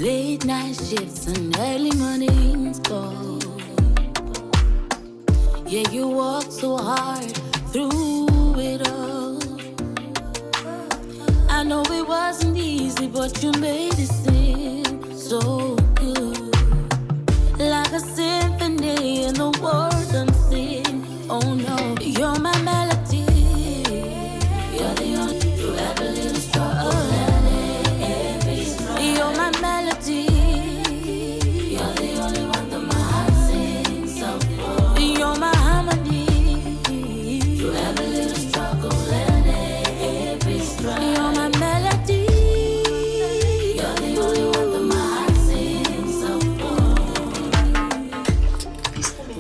Late night shifts and early mornings call. Yeah, you work so hard through it all. I know it wasn't easy, but you made it seem so good. Like a symphony in the world unseen. Oh no, you're my melody. You're the only to have a little struggle. You're my melody. You're the only one that my heart sings so for. You're my harmony. To have a little struggle and every stride. You're my melody. You're the only one that my heart sings so for.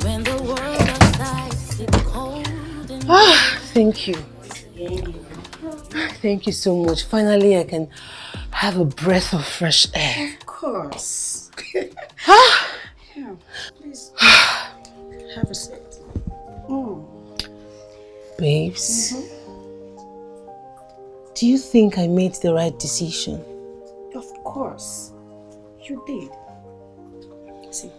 When the world outside is cold and thank you. Thank you so much. Finally, I can have a breath of fresh air. Of course. Yeah, please have a seat. Babes, do you think I made the right decision? Of course, you did. See,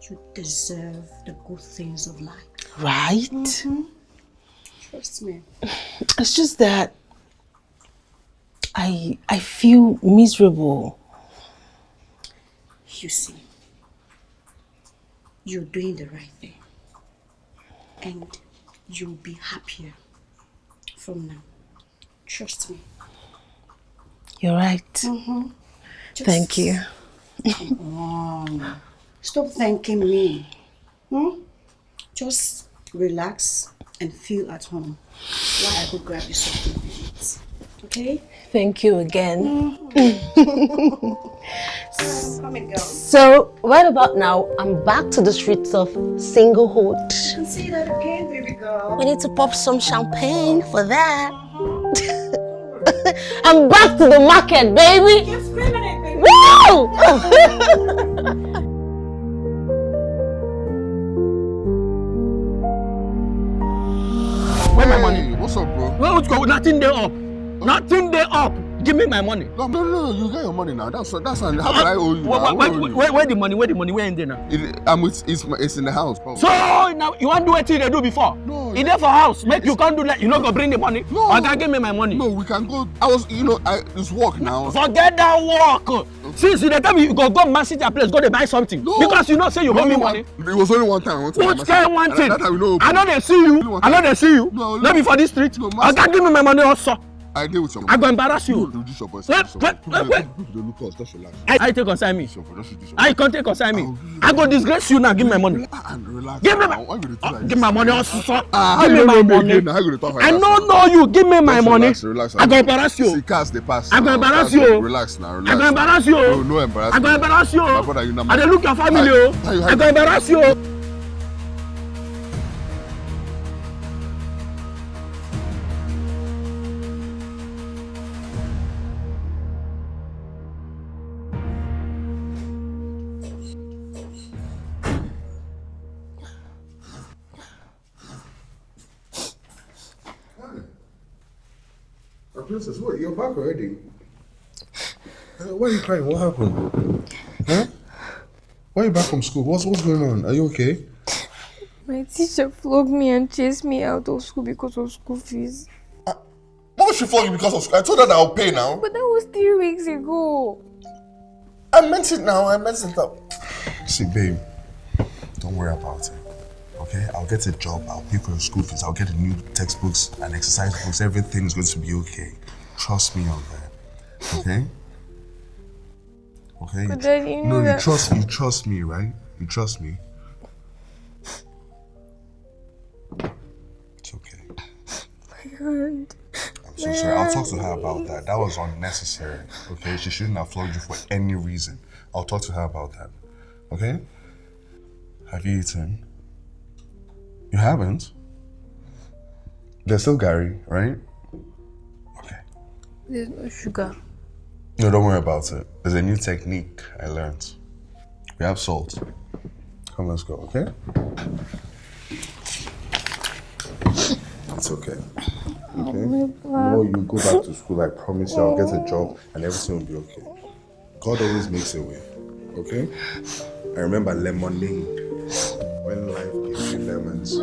you deserve the good things of life. Right? Trust me. It's just that I feel miserable. You see, you're doing the right thing. And you'll be happier from now. Trust me. You're right. Thank you. Come on. Stop thanking me. Just relax and feel at home while I go grab you something to eat. Okay? Thank you again. Come in, girl. So, right about now, I'm back to the streets of singlehood. You can see that again, baby girl. We need to pop some champagne for that. I'm back to the market, baby. Keep screaming it, baby. Woo! Where my money? What's up, bro? What's going? Nothing there up. Nothing there up. Give me my money. No, you get your money now. That's how can I owe you? Where the money? Where in there now? It's in the house. Probably. So now you want to do what they do before? No. It's there for house. Make you can't do that. You not gonna bring the money? No. I can't give me my money. No, we can go. It's work now. Forget that work. Since the time you go message that place, go to buy something. No. Because you not say you owe me money. It was only one time. What kind one thing? That time we know. I know they see you. I know they see you. No, Not before this street. No, I can't give me my money also. I deal with some. I go embarrass you. Reduce your voice. Wait. People look us. Just relax. I take consign me. Just I can't take consign me. I go disgrace you now. Give me my money. Relax. Give me my. Give my money also. Give me my money. I don't know you. Give me my money. Relax. I go embarrass you. See cars they pass. I go embarrass you. Relax now. I go embarrass you. No embarrass. I go embarrass you. My brother, you know. I dey look your family. I go embarrass you. Princess, what? You're back already? Why are you crying? What happened? Huh? Why are you back from school? What's going on? Are you okay? My teacher flogged me and chased me out of school because of school fees. Why would she flog you because of school? I told her that I'll pay now. But that was 3 weeks ago. I meant it now. I meant it now. See, babe, don't worry about it. Okay? I'll get a job. I'll pay for your school fees. I'll get the new textbooks and exercise books. Everything's going to be okay. Trust me on that. Okay? Okay? But then you know that... You trust me, right? You trust me? It's okay. My hand. I'm so sorry. I'll talk to her about that. That was unnecessary. Okay? She shouldn't have flogged you for any reason. I'll talk to her about that. Okay? Have you eaten? You haven't? There's still Gary, right? Okay. There's no sugar. No, don't worry about it. There's a new technique I learned. We have salt. Come, let's go, okay? It's okay. Okay? No, you go back to school. I promise you I'll get a job and everything will be okay. God always makes a way, okay? I remember lemonade, when life gives you lemons.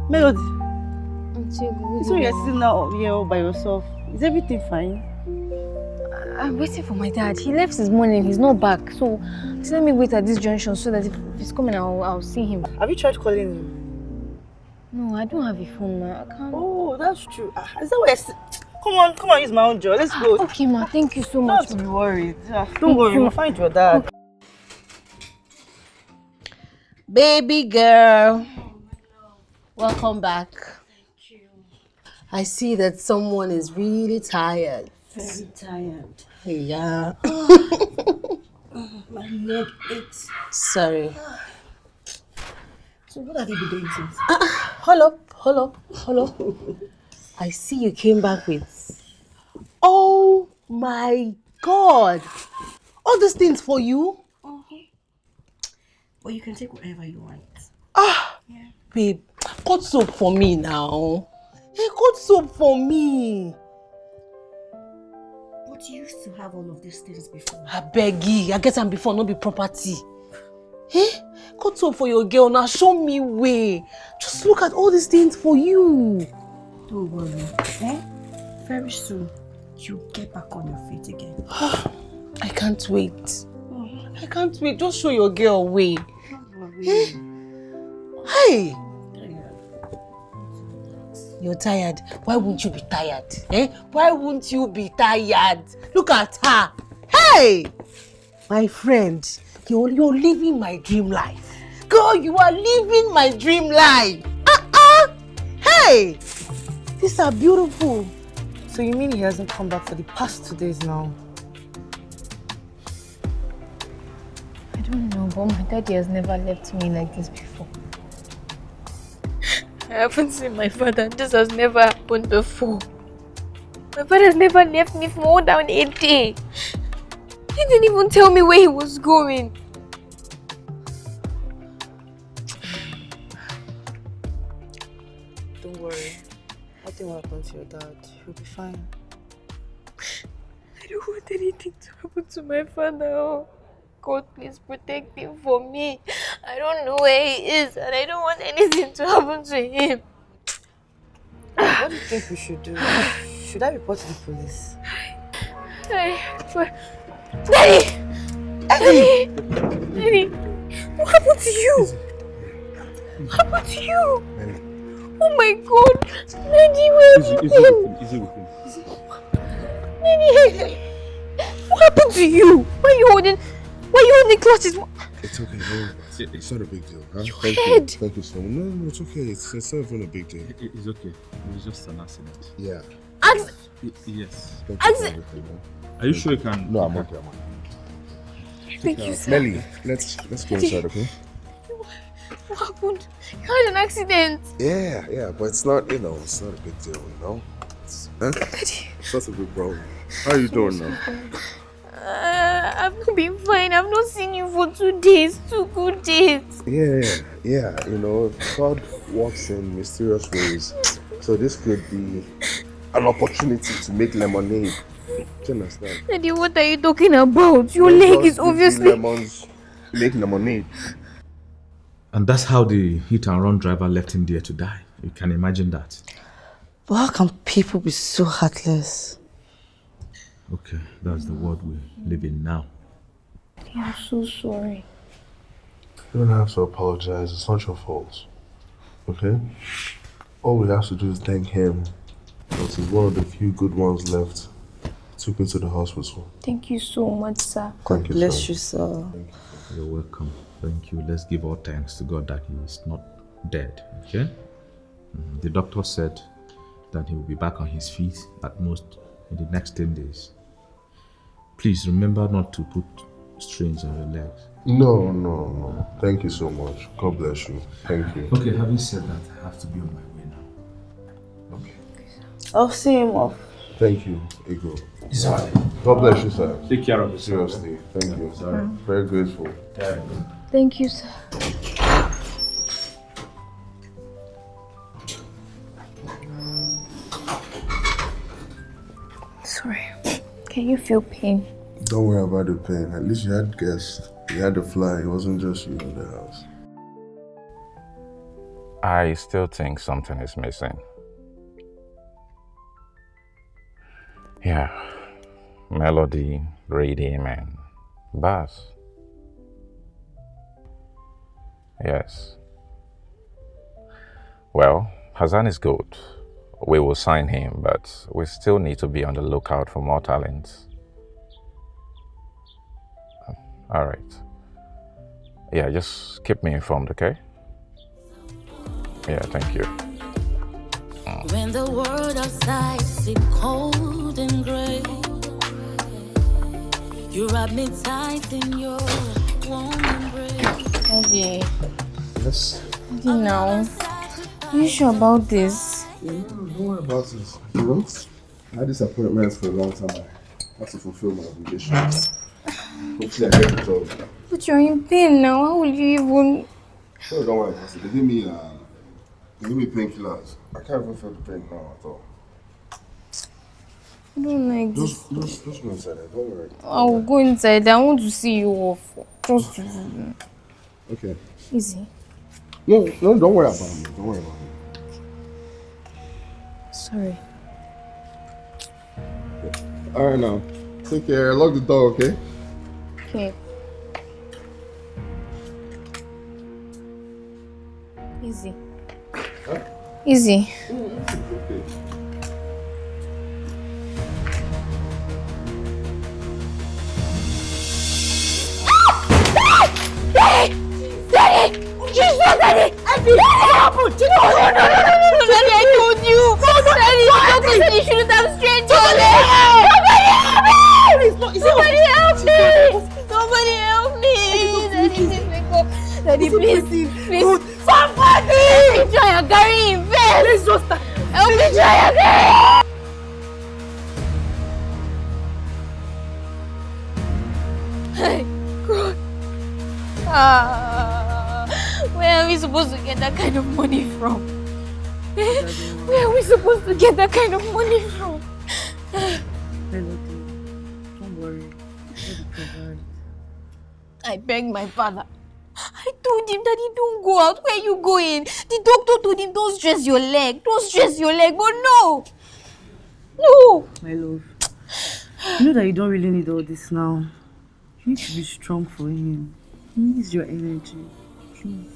Melody, Auntie, so you're sitting now here all by yourself. Is everything fine? I'm waiting for my dad. He left this morning. He's not back. So just let me wait at this junction so that if he's coming, I'll see him. Have you tried calling him? No, I don't have a phone, ma. I can't. Oh, that's true. Is that where Come on, use my own joy. Let's go. Okay, ma. Thank you so much. Don't be worried. Don't worry, we'll find your dad. Okay. Baby girl, welcome back. Thank you. I see that someone is really tired. Very tired. Yeah. My leg aches. Sorry. So what have you been doing since? Hold up. I see you came back with. Oh my God! All these things for you? Well, you can take whatever you want. Babe, cut soap for me now. Hey, cut soap for me. But you used to have all of these things before. I beg you, I get them before, not be property. Hey, cut soap for your girl now. Show me way. Just look at all these things for you. Don't worry. Very soon, you'll get back on your feet again. I can't wait. I can't wait. Just show your girl way. Hey! You're tired. Why won't you be tired? Why won't you be tired? Look at her. Hey! My friend, you're living my dream life. Girl, you are living my dream life. Hey! These are beautiful. So you mean he hasn't come back for the past 2 days now? I don't know, but my daddy has never left me like this before. I haven't seen my father. This has never happened before. My father has never left me for more than a day. He didn't even tell me where he was going. Don't worry. Nothing will happen to your dad. He'll be fine. I don't want anything to happen to my father. Oh, God, please protect him for me. I don't know where he is and I don't want anything to happen to him. What do you think we should do? Should I report to the police? Daddy! Daddy! What happened to you? What happened to you? Oh my God! Daddy, where have you been? Easy with him. Daddy! What happened to you? Why are you holding clutches? It's okay, it's not a big deal. Huh? Thank you so much. No, it's okay. It's not even a big deal. It's okay. It was just an accident. Yeah. Yes. Thank you for everything, man. Are you sure you can? No, I'm okay. Thank you, sir. Melly, let's go inside, okay? What happened? You had an accident. Yeah, but it's not, it's not a big deal, It's not a big problem. How are you doing now? I've not been fine. I've not seen you for 2 days. 2 good days. Yeah. God works in mysterious ways. So this could be an opportunity to make lemonade. Do you understand? Daddy, what are you talking about? Your leg is obviously... Lemons, make lemonade. And that's how the hit and run driver left him there to die. You can imagine that. But how can people be so heartless? Okay, that's the world we live in now. I'm so sorry. You don't have to apologize. It's not your fault. Okay? All we have to do is thank him. Because he's one of the few good ones left. Took me to the hospital. Thank you so much, sir. Thank you, Bless you, sir. You're welcome. Thank you. Let's give all thanks to God that he is not dead. Okay? The doctor said that he will be back on his feet at most in the next 10 days. Please remember not to put strains on your legs. No. Thank you so much. God bless you. Thank you. Okay, having said that, I have to be on my way now. Okay. I'll see him off. Thank you, Ego. It's alright. God bless you, sir. Take care of yourself. Seriously. Thank you. Sorry. Very grateful. Thank you, sir. Sorry. Can you feel pain? Don't worry about the pain. At least you had guests. You had to fly. It wasn't just you in the house. I still think something is missing. Yeah. Melody, rhythm, and bass. Yes. Well, Hassan is good. We will sign him, but we still need to be on the lookout for more talents. All right. Yeah, just keep me informed, okay? Yeah, thank you. When the world outside seems cold and gray, you wrap me tight in your warm embrace. Eddie. Yes? Eddie, now. Are you sure about this? Yeah, don't worry about this. You know, I had this appointment for a long time. I have to fulfill my obligations. Hopefully I get the job. But you're in pain now. How will you even... No, don't worry about it. They give me painkillers. I can't even feel the pain now at all. I don't like this. Just go inside there. Don't worry. I'll go inside. I want to see you off. Just to... Okay. Easy. No, don't worry about me. Don't worry about me. Sorry. All right, now. Take care. Lock the door, okay? Okay. Easy. Huh? Easy. Okay. Daddy! Jesus, Daddy! Daddy, what happened? No, Daddy, I told you! Daddy, Daddy, you shouldn't have strained your leg! Somebody help me! Somebody help me! Daddy, please wake up! Daddy, please! Somebody! Help me try and carry him first! Please just help me try and carry him! Hey, God! Where are we supposed to get that kind of money from? Where are we supposed to get that kind of money from? Melody, don't worry. We'll provide. I begged my father. I told him, Daddy, don't go out. Where are you going? The doctor told him, don't stress your leg. Don't stress your leg. But no. No. My love, you know that you don't really need all this now. You need to be strong for him. He needs your energy. Please.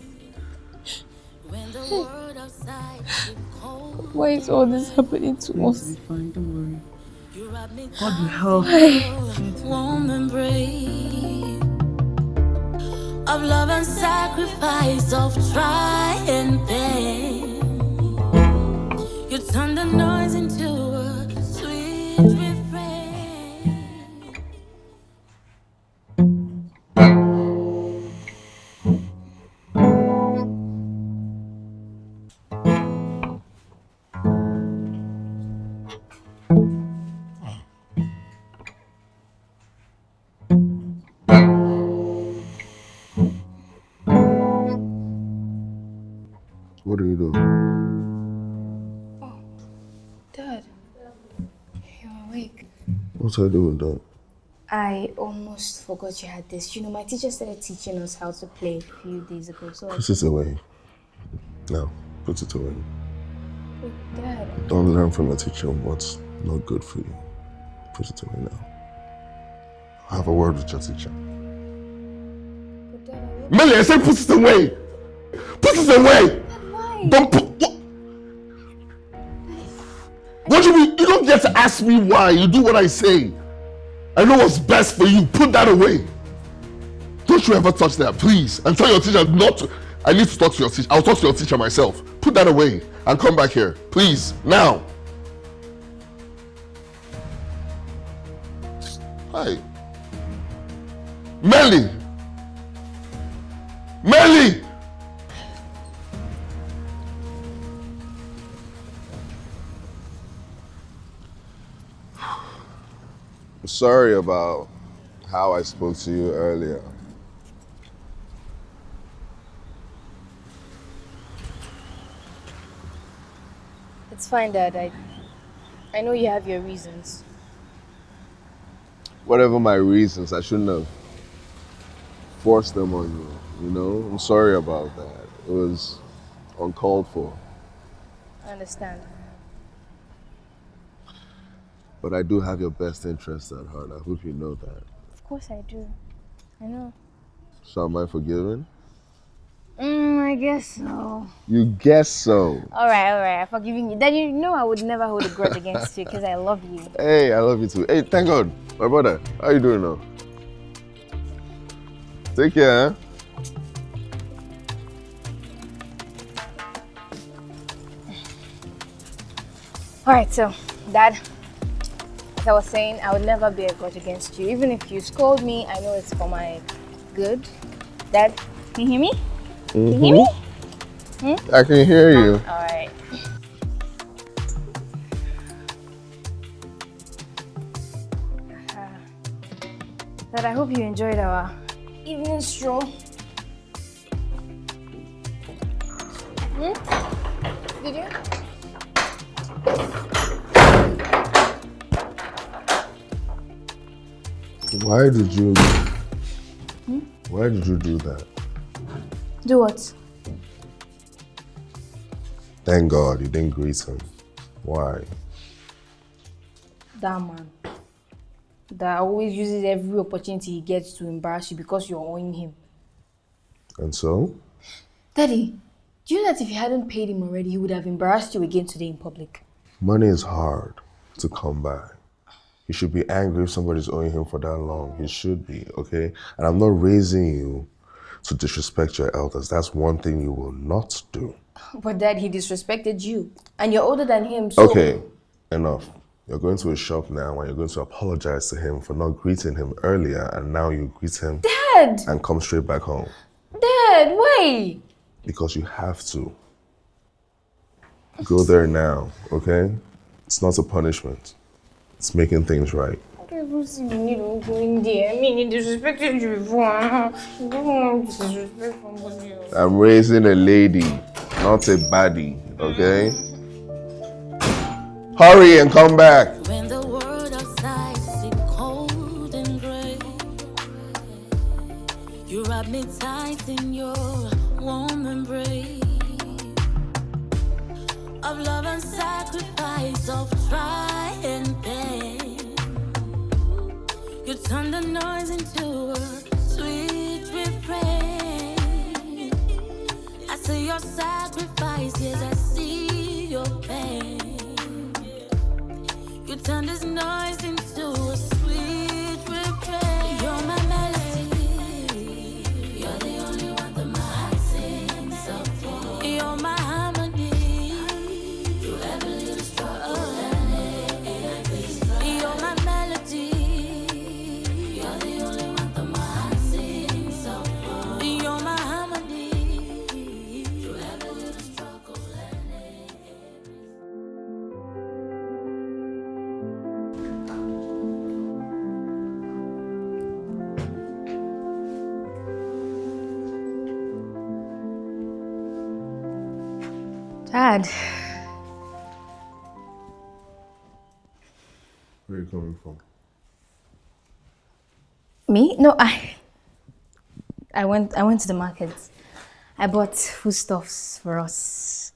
Why is all this happening to You'll us? be fine, don't worry. God will help. Warm embrace of love and sacrifice, of try and pain. You turn the noise into a sweet refrain. What are you doing? Dad, you're awake. What's I doing, Dad? I almost forgot you had this. You know, my teacher started teaching us how to play a few days ago. So Put it away. No, put it away. Dad. Don't learn from your teacher what's not good for you. Put it away now. Have a word with your teacher. But Dad, Melly, I said put it away! Put it away! why? Don't put... What do you mean? You don't get to ask me why. You do what I say. I know what's best for you. Put that away. Don't you ever touch that, please. And tell your teacher not to... I need to talk to your teacher. I'll talk to your teacher myself. Put that away and come back here. Please, now. Hi. Melly! Melly! Sorry about how I spoke to you earlier. It's fine, Dad. I know you have your reasons. whatever my reasons, I shouldn't have forced them on you. You know, I'm sorry about that. It was uncalled for. I understand. But I do have your best interest at heart. I hope you know that. Of course I do. I know. So am I forgiven? I guess so. You guess so. Alright, I'm forgiving you. Then you know I would never hold a grudge against you because I love you. Hey, I love you too. Hey, thank God. My brother, how you doing now? Take care, huh? Alright, so, Dad, as I was saying, I would never bear a grudge against you. Even if you scold me, I know it's for my good. Dad, can you hear me? Can you hear me? I can hear you. Alright. Dad, I hope you enjoyed our evening stroll. Did you? Why did you do that? Do what? Thank God you didn't greet him. Why? That man. That always uses every opportunity he gets to embarrass you because you're owing him. And so? Daddy, do you know that if you hadn't paid him already, he would have embarrassed you again today in public? Money is hard to come by. You should be angry if somebody's owing him for that long. He should be, okay? And I'm not raising you to disrespect your elders. That's one thing you will not do. But Dad, he disrespected you. And you're older than him, so... Okay, enough. You're going to a shop now and you're going to apologize to him for not greeting him earlier, and now you greet him Dad! and come straight back home. Dad, why? Because you have to. Go there now, okay? It's not a punishment. It's making things right. I don't even see the need of going there. I mean, he disrespected you before. I don't want to disrespect somebody else. I'm raising a lady, not a baddie, okay? Hurry and come back. When the world outside seems cold and gray, you wrap me tight in your warm embrace of love and sacrifice, of try and pain. You turn the noise into a sweet refrain. I see your sacrifice, yes, I see your pain. You turn this noise into a sweet refrain. You're my melody. You're the only one that my heart sings up for. You're my harmony. Through every little struggle you're my melody. You're the only one that my heart sings up for. You're my harmony. Through every little struggle Dad. Where are you coming from? Me? No, I went to the market. I bought foodstuffs for us.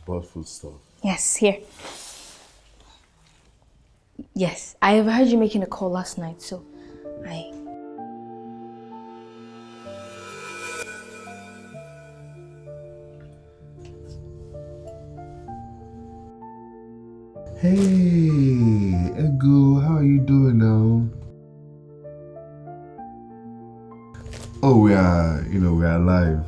Bought food stuff. Yes, here. Yes, I overheard you making a call last night, so I... Hey, Ego, how are you doing now? Oh, we are live.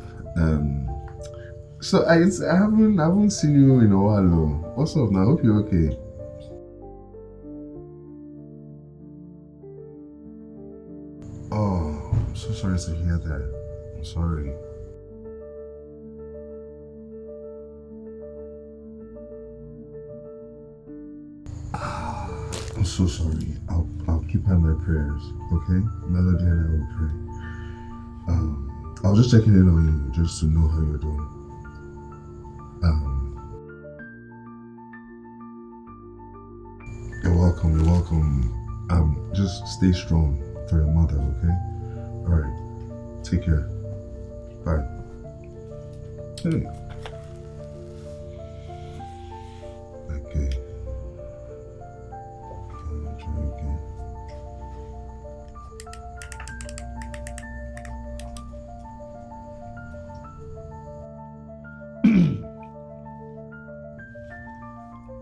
So I haven't seen you in a while though. What's up now? I hope you're okay. Oh, I'm so sorry to hear that. I'm sorry. I'm so sorry. I'll keep her in my prayers, okay? Melody and I will pray. I was just checking in on you just to know how you're doing. You're welcome, you're welcome. Just stay strong for your mother, okay? Alright. Take care. Bye. Hey. Okay. Try again.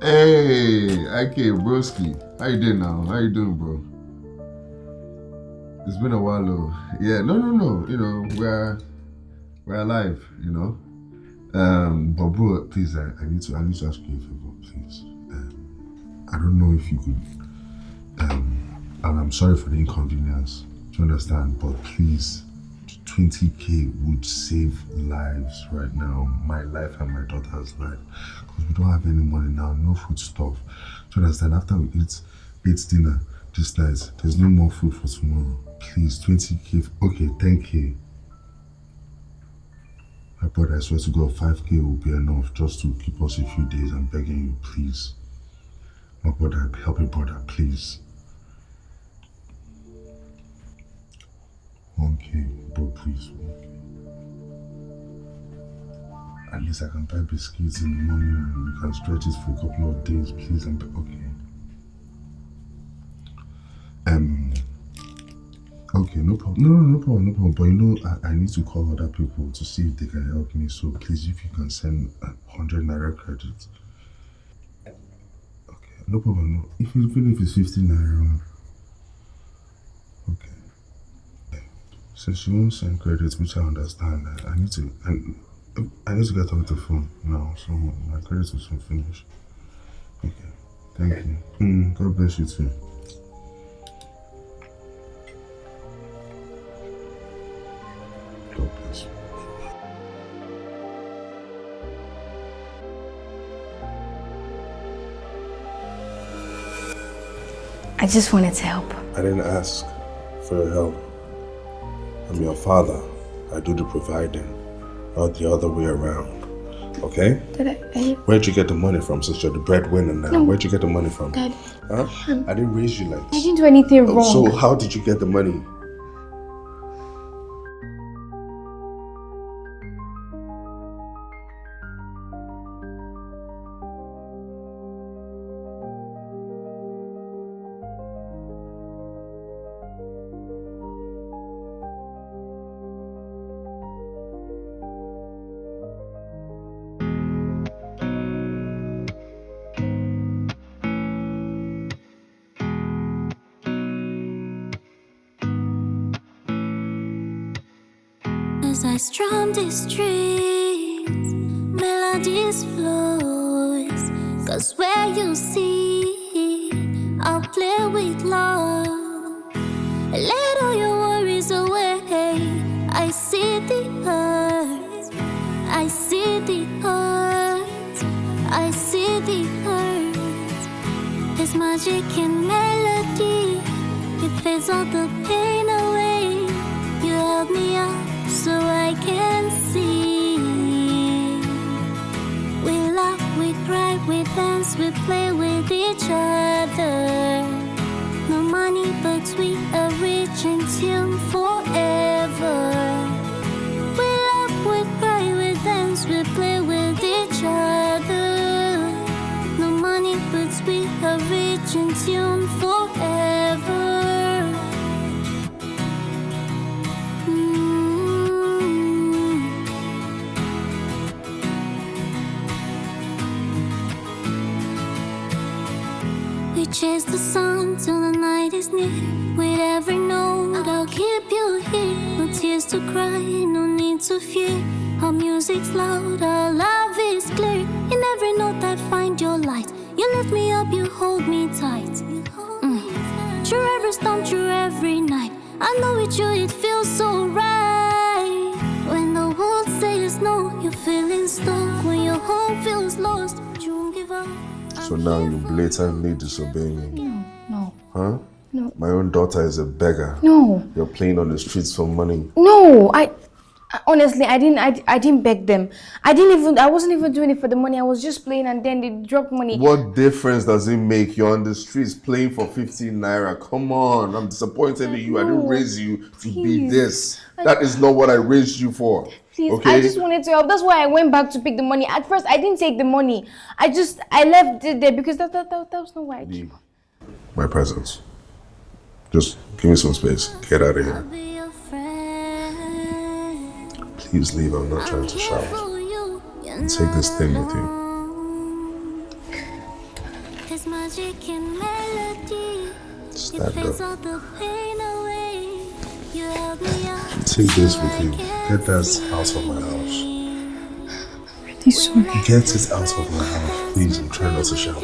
Hey, okay, broski. How you doing now? How you doing, bro? It's been a while, though. Yeah, no. You know, we're alive. You know. But bro, please, I need to ask you a favor, please. I don't know if you could. And I'm sorry for the inconvenience. Do you understand? But please, 20K would save lives right now. My life and my daughter's life. Because we don't have any money now, no food stuff. Do you understand? After we eat dinner this night, there's no more food for tomorrow. Please, 20K. Okay, 10K. My brother, I swear to God, 5K will be enough just to keep us a few days. I'm begging you, please. My brother, help me, brother, please. 1K, bro, please. 1K. At least I can buy biscuits in the morning and we can stretch it for a couple of days, please. Okay. Okay, no problem. No problem. But you know, I need to call other people to see if they can help me. So please, if you can send 100 naira credit. Okay, no problem. No. Even if it's 50 naira. Okay. Since you won't send credits, which I understand, I need to get off the phone now. So my credits will soon finish. Okay. Thank you. God bless you too. God bless you. I just wanted to help. I didn't ask for your help. I'm your father. I do the providing, not the other way around. Okay? Dad, Where'd you get the money from, since you're the breadwinner now? No. Where'd you get the money from? Dad. Huh? I didn't raise you like I this. didn't do anything wrong. So how did you get the money? As I strum these strings, melodies flows. Cause where you see, I'll play with love. Let all your worries away. I see the hurt, I see the hurt, I see the hurt. There's magic in melody, it fades all the pain away. You help me out so I can see. We laugh, we cry, we dance, we play with each other. No money, but we are rich in tune forever. We laugh, we cry, we dance, we play with each other. No money, but we are rich in tune forever. Chase the sun till the night is near. With every note, I'll keep you here. No tears to cry, no need to fear. Our music's loud, our love is clear. In every note I find your light. You lift me up, you hold me tight. Through every storm, through every night, I know with you it feels so right. When the world says no, you're feeling stuck. When your home feels lost, but you won't give up. So now you blatantly disobey me. No. Huh? No. My own daughter is a beggar. No. You're playing on the streets for money. No, Honestly, I didn't beg them. I wasn't even doing it for the money. I was just playing and then they dropped money. What difference does it make? You're on the streets playing for 15 naira. Come on, I'm disappointed in you. I didn't raise you to be this. That is not what I raised you for. Please, okay? I just wanted to help. That's why I went back to pick the money. At first, I didn't take the money. I left it there because that was not why I came. My presence. Just give me some space. Get out of here. Please leave. I'm not trying to shout. And take this thing with you. Stand up. Take this with you. Get that out of my house. I'm really sorry. Get it out of my house, please, and try not to shout.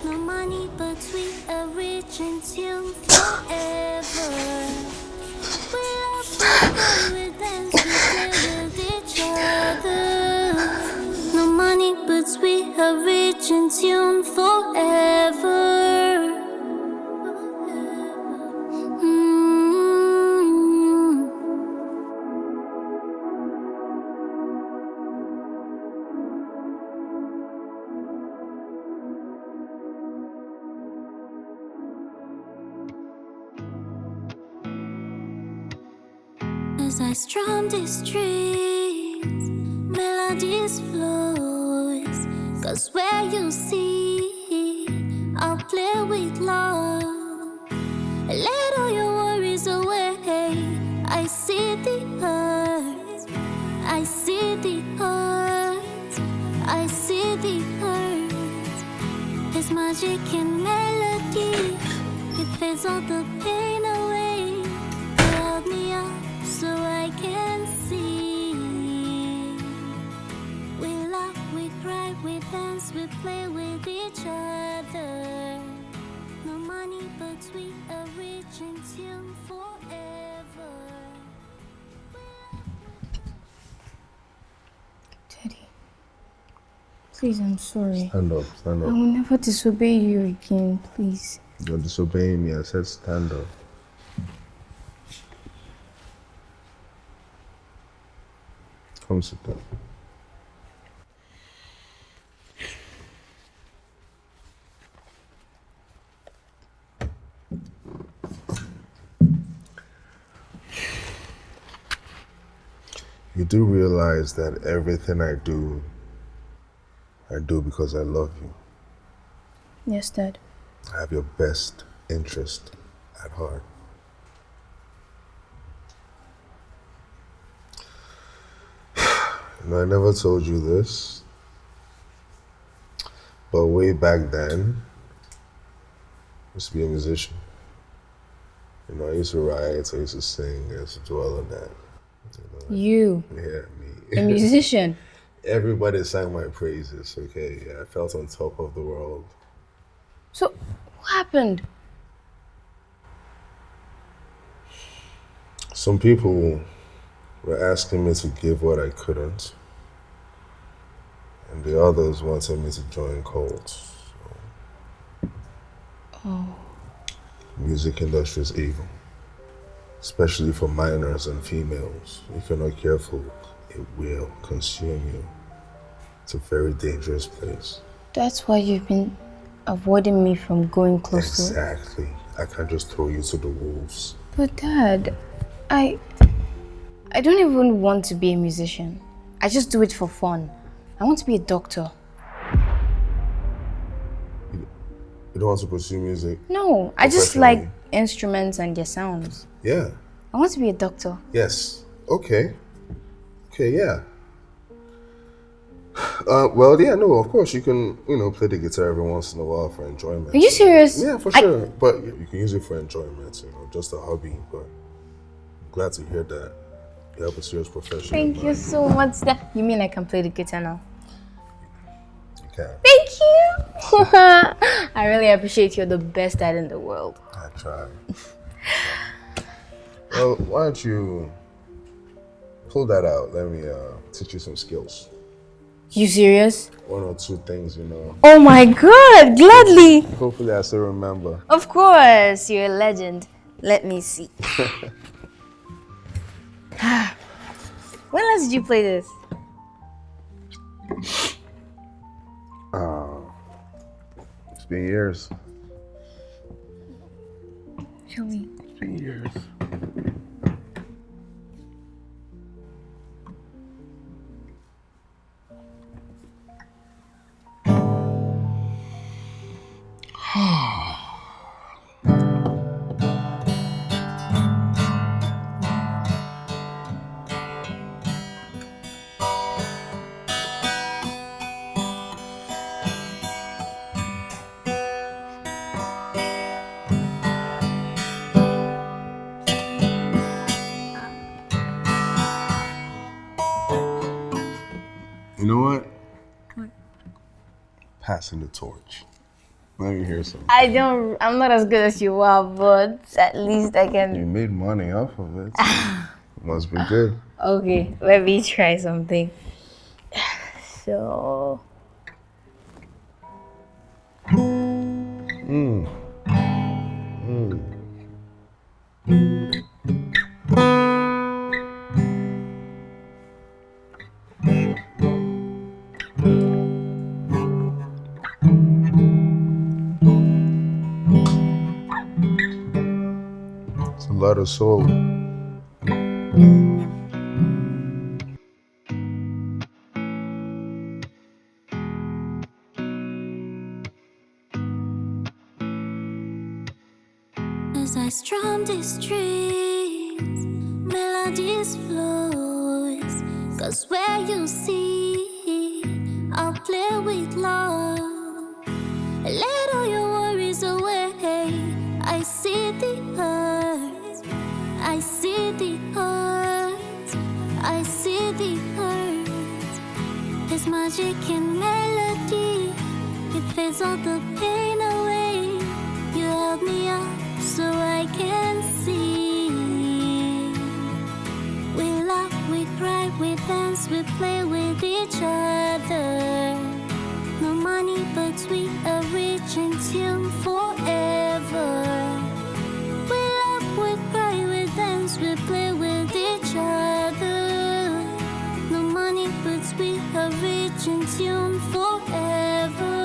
No money, but we are rich in tune forever. As I strum these strings, melodies flows. Cause where you see, I'll play with love. Let all your worries away. I see the hurt, I see the hurt, I see the hurt. There's magic in melody, it fades all the pain away. Hold me up so I can see. We laugh, we cry, we dance, we play with each other. No money, but we are rich in tune forever. Daddy, please, I'm sorry. Stand up, stand I up. will never disobey you again, please. You're disobeying me. I said stand up. Come sit down. You do realize that everything I do because I love you. Yes, Dad. I have your best interest at heart. I never told you this, but way back then, I used to be a musician. I used to write, I used to sing, I used to do all of that. You? Yeah, me. A musician? Everybody sang my praises, okay? Yeah, I felt on top of the world. So, what happened? Some people were asking me to give what I couldn't, and the others wanted me to join cults. Oh. Music industry is evil, especially for minors and females. If you're not careful, it will consume you. It's a very dangerous place. That's why you've been avoiding me from going close to it? Exactly. I can't just throw you to the wolves. But Dad, I don't even want to be a musician. I just do it for fun. I want to be a doctor. You don't want to pursue music? No, I just like instruments and their sounds. Yeah. I want to be a doctor. Yes. Okay. Okay, yeah. Well, yeah, no, of course, you can, play the guitar every once in a while for enjoyment. Are you serious? Yeah, for sure. But you can use it for enjoyment, just a hobby. But I'm glad to hear that you have a serious profession. Thank you so much. You mean I can play the guitar now? You can. Thank you! I really appreciate you're the best dad in the world. I try. Well, why don't you pull that out? Let me teach you some skills. You serious? One or two things, Oh my god, gladly! Hopefully I still remember. Of course, you're a legend. Let me see. When last did you play this? It's been years. Show me. It's been years. You know what? Passing the torch. Let me hear something. I'm not as good as you are, but at least I You can. made money off of it. Must be good. Okay, let me try something. So. It's a lot of soul. As I strum these strings, melodies flows. Cause where you see, I'll play with love. Let all your worries away. I see the hurt. I see the hurt. I see the hurt. There's magic in melody. It fades all the pain away. You help me out so I can see. We laugh, we cry, we dance, we play with each other. No money, but we are rich in tune forever. We laugh, we cry, we dance, we play with each other. No money, but we are rich in tune forever.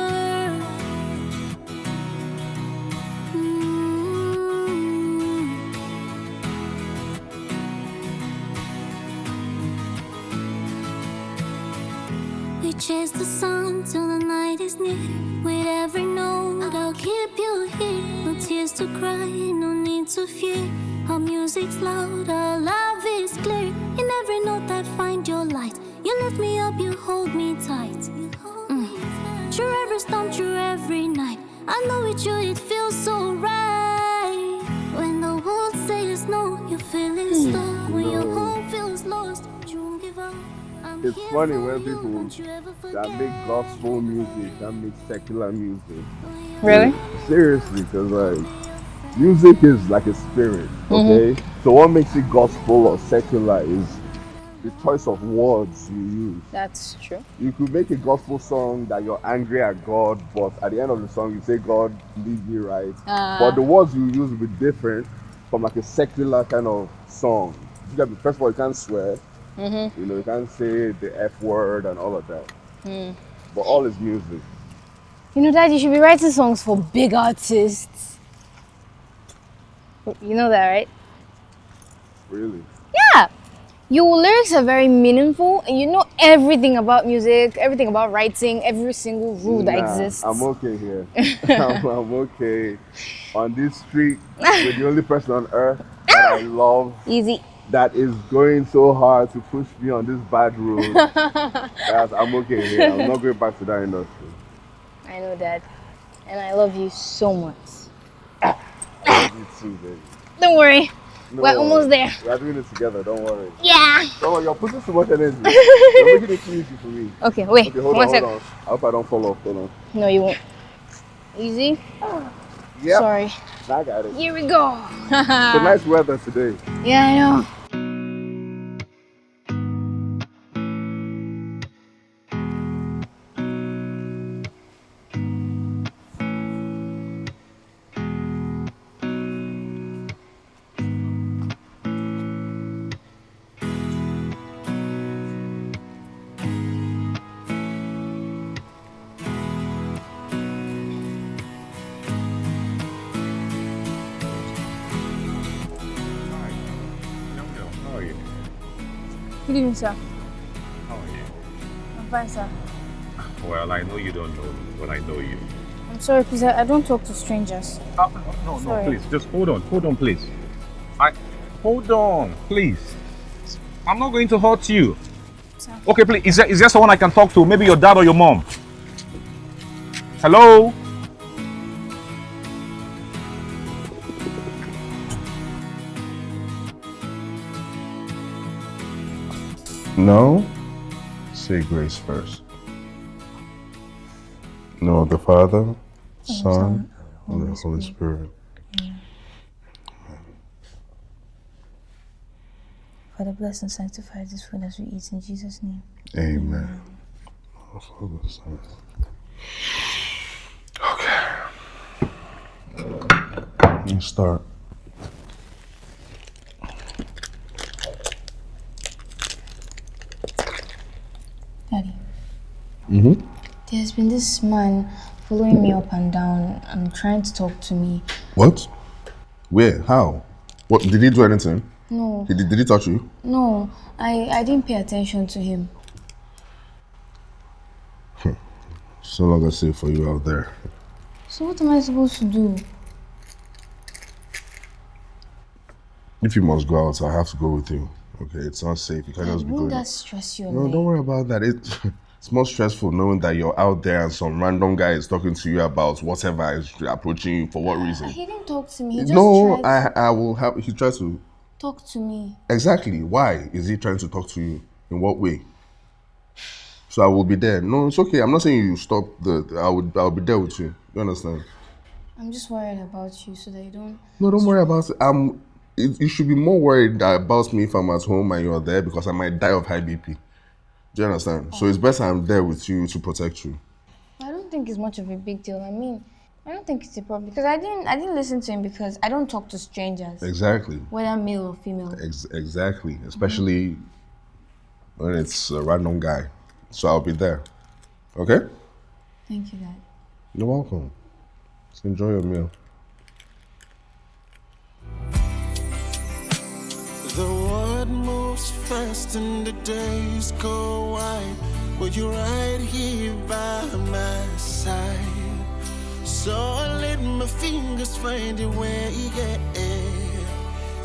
We chase the sun till the night is near. With every note, I'll keep you here. No tears to cry, no need to fear. Our music's loud, our love is clear. In every note, I find your light. You lift me up, you hold me tight. Through every storm, through every night, I know with you it feels so right. When the world says no, you feel it slow. When your home feels lost, you won't give up. It's funny when people that make gospel music, that make secular music. Really? Seriously, because like music is like a spirit, okay? So what makes it gospel or secular is the choice of words you use. That's true. You could make a gospel song that you're angry at God, but at the end of the song you say, God, lead me right. But the words you use will be different from like a secular kind of song. First of all, you can't swear. You know, you can't say the F word and all of that. But all is music. You know, Dad, you should be writing songs for big artists. You know that, right? Really. Yeah. Your lyrics are very meaningful, and you know everything about music, everything about writing, every single rule that exists. I'm okay here. I'm okay. On this street, with the only person on earth that I love. Easy. That is going so hard to push me on this bad road. I'm okay here. I'm not going back to that industry. I know, Dad. And I love you so much. I love you too, baby. Don't worry. No, We're almost there. We're doing it together, don't worry. Yeah. Don't worry, you're putting so much energy. You're making it too easy for me. Okay, wait. Okay, hold on. I hope I don't fall off. Hold on. No, you won't. Easy? Yeah. Sorry. I got it. Here we go. It's a nice weather today. Yeah, I know. Good evening, sir. How are you? I'm fine, sir. Well, I know you don't know me, but I know you. I'm sorry, please. I don't talk to strangers. No, Sorry. please, just hold on, please. Hold on, please. I'm not going to hurt you. Sir. Okay, please, is there someone I can talk to? Maybe your dad or your mom? Hello? No? Say grace first. No, the Father, Son, and the Holy Spirit. Father, bless and sanctify this food as we eat in Jesus' name. Amen. Okay. Let's start. Daddy, Mm-hmm. there's been this man following me up and down and trying to talk to me. What? Where? How? What? Did he do anything? No. Did he touch you? No, I didn't pay attention to him. It's no longer safe for you out there. So what am I supposed to do? If you must go out, I have to go with you. Okay, it's not safe. You can't just be Won't going. that stress you? No, don't worry about that. It's more stressful knowing that you're out there and some random guy is talking to you about whatever is approaching you for what reason. He didn't talk to me. He just No, tried to I will have. He tries to. talk to me. Exactly. Why is he trying to talk to you? In what way? So I will be there. No, it's okay. I'm not saying you stop I'll be there with you. You understand? I'm just worried about you so that you don't... No, don't worry about it. You should be more worried about me if I'm at home and you're there because I might die of high BP. Do you understand? So it's better I'm there with you to protect you. I don't think it's much of a big deal. I mean, I don't think it's a problem because I didn't listen to him because I don't talk to strangers. Exactly. Whether male or female. Exactly. Especially when it's a random guy. So I'll be there. Okay? Thank you, Dad. You're welcome. Just enjoy your meal. The world moves fast and the days go wide, but you're right here by my side. So I let my fingers find a way, yeah.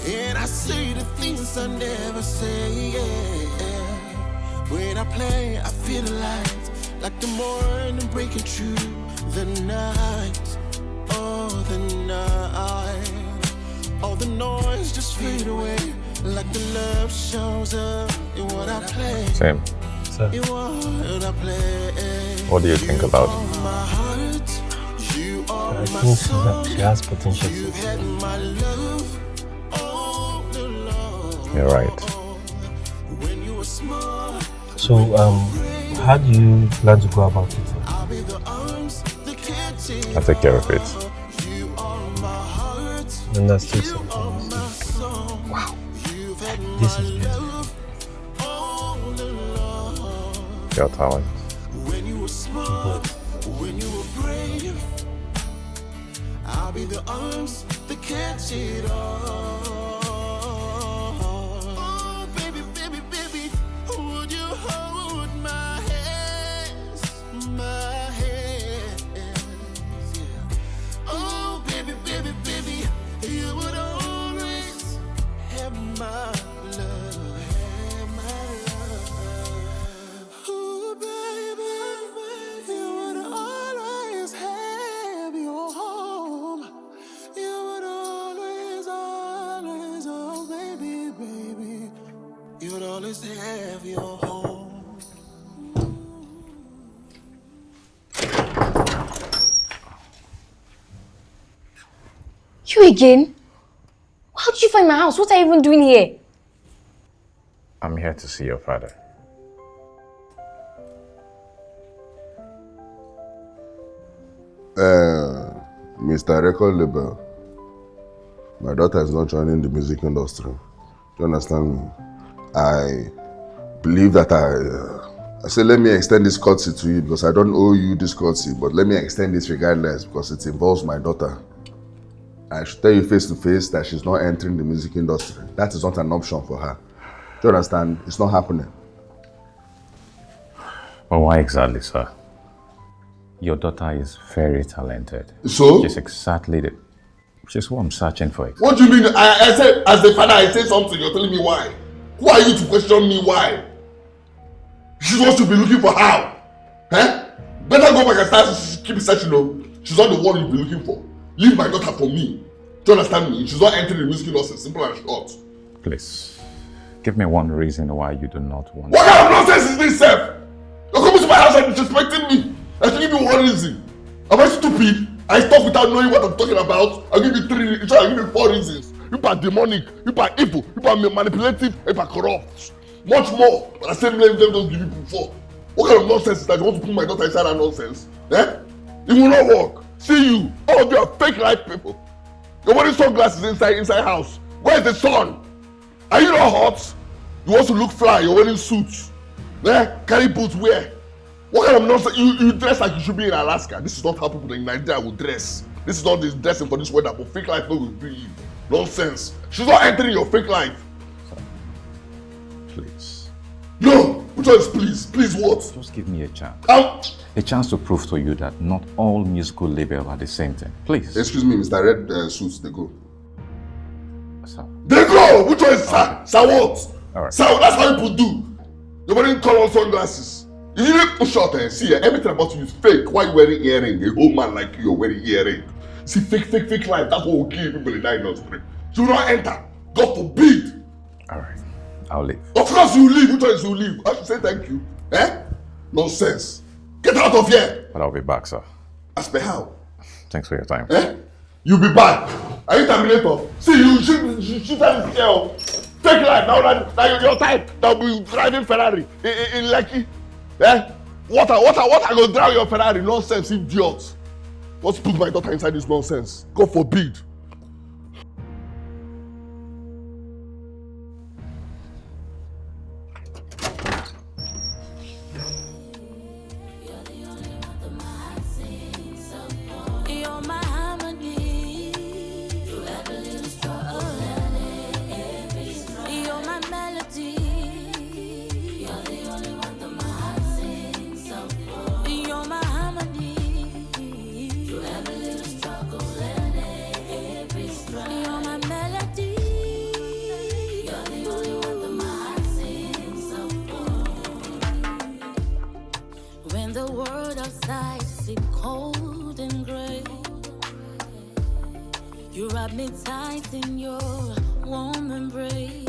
And I say the things I never say, yeah. When I play, I feel alive, like the morning breaking through the night, oh the night. All the noise just fade away, like the love shows up in what I play. Same. In what I play. What do you think about it? My heart, you are I my think soul. she has potential. You had my love all along. You're right. When you were small. So, how do you plan to go about it? I'll be the arms that can't take. I'll take care of it. You are my heart. Understood. Wow. This is beautiful. Your talent. When you were small, when you were brave, I'll be the arms that catch it all. Oh, baby, baby, baby, would you hold my hands, my hands, yeah. Oh, baby, baby, baby, you would always have my love, have my love. Ooh, baby, you would always have your home. You would always, always, oh baby, baby, you would always have your home. You again? How did you find my house? What are you even doing here? I'm here to see your father. Mr. Record Label, my daughter is not joining the music industry. Do you understand me? I believe that I say let me extend this courtesy to you because I don't owe you this courtesy, but let me extend this regardless because it involves my daughter. I should tell you face to face that she's not entering the music industry. That is not an option for her. Do you understand? It's not happening. But why exactly, sir? Your daughter is very talented. So? She's what I'm searching for. What do you mean? I said, as a father, I say something, you're telling me why. Who are you to question me why? She's supposed to be looking for how? Eh? Better go back and start keep searching. No, she's not the one you'll be looking for. Leave my daughter for me. Do you understand me? She's not entering the music industry, simple and short. Please, give me one reason why you do not want. What kind of nonsense is this, sir? You're coming to my house and disrespecting me. I should give you one reason. Am I stupid? I talk without knowing what I'm talking about. I'll give you 3 reasons. I'll give you 4 reasons. You are demonic, you are evil, you are manipulative, you are corrupt. Much more. But I said them don't give you before. What kind of nonsense is that? You want to put my daughter inside that nonsense? Eh? It will not work. See you. All of you are fake life people. You're wearing sunglasses inside house. Where's the sun? Are you not hot? You want to look fly, you're wearing suits. Eh? Carry boots where? What kind of nonsense? You dress like you should be in Alaska. This is not how people in Nigeria will dress. This is not this dressing for this weather, but fake life will be nonsense. She's not entering your fake life. Please. No! Which one is please? Please what? Just give me a chance. A chance to prove to you that not all musical labels are the same thing. Please. Excuse me, Mr. Red Suits, they go. Sir. They go! Which one is sir? Sir what? Alright. Sir, that's how people do. You're wearing color sunglasses. You didn't push out and see everything about you is fake. Why you wearing earring? A whole man like you are wearing earring. See, fake life. That's what will kill people in the industry. You will not enter. God forbid. Alright. I'll leave. Of course you leave. Which one is you leave? I should say thank you. Eh? Nonsense. Get out of here. But I'll be back, sir. As per how? Thanks for your time. Eh? You'll be back. Are you Terminator? See, you shoot at this girl. Fake life. Now your type. That will be driving Ferrari in Lekki. Eh? What I go drive your Ferrari? Nonsense, idiot. Let's put my daughter inside this nonsense. God forbid. You're my harmony. You're my melody. You're the only one that my heart sings so for. You're my harmony. Through every little struggle and every struggle. You're my melody. You're the only one that my heart sings so for. When the world outside seems cold and gray, you wrap me tight in your warm embrace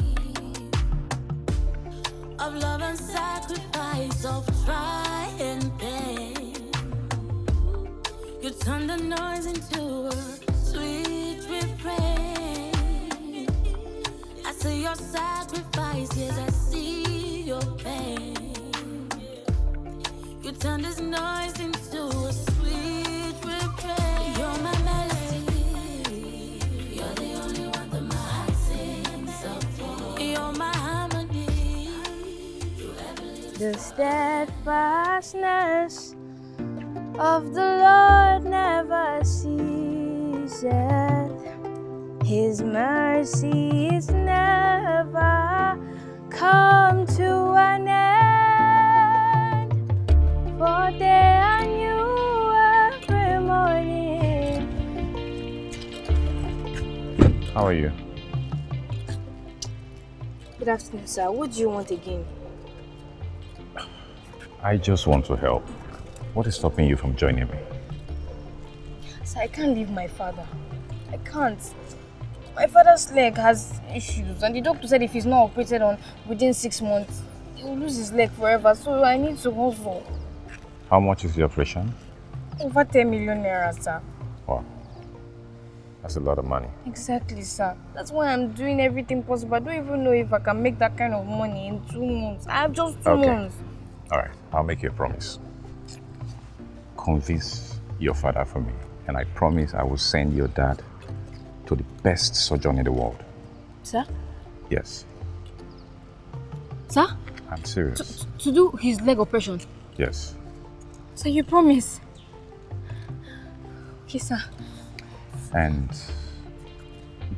of love and sacrifice, of try and pain. You turn the noise into a sweet refrain. I see your sacrifice, yes, I see your pain. You turn this noise into a sweet refrain. You're my melody. You're the only one that my heart sings so for. You're my harmony. The steadfastness of the Lord never ceases. His mercies never come to an end. For they are new every morning. How are you? Good afternoon, sir. What do you want again? I just want to help. What is stopping you from joining me? Sir, I can't leave my father. I can't. My father's leg has issues, and the doctor said if he's not operated on within 6 months, he will lose his leg forever. So I need to hustle. How much is the operation? Over 10 million naira, sir. Wow. That's a lot of money. Exactly, sir. That's why I'm doing everything possible. I don't even know if I can make that kind of money in 2 months. I have just 2 months. Alright, I'll make you a promise. Convince your father for me, and I promise I will send your dad to the best surgeon in the world. Sir? Yes, Sir? I'm serious. To do his leg operation? Yes. Sir, you promise? Okay, sir. And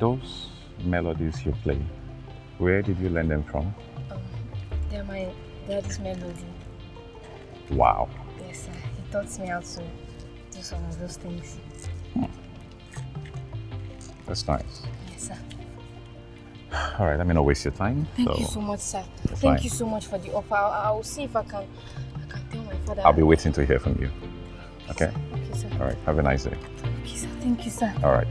those melodies you play, where did you learn them from? They're my daddy's melody. Wow. Yes, sir. He taught me how to do some of those things. That's nice. Yes, sir. All right, let me not waste your time. Thank you so much, sir. Fine. Thank you so much for the offer. I'll see if I can tell my father. I'll be waiting to hear from you. Okay? Okay, sir. All right, have a nice day. Okay, sir. Thank you, sir. All right.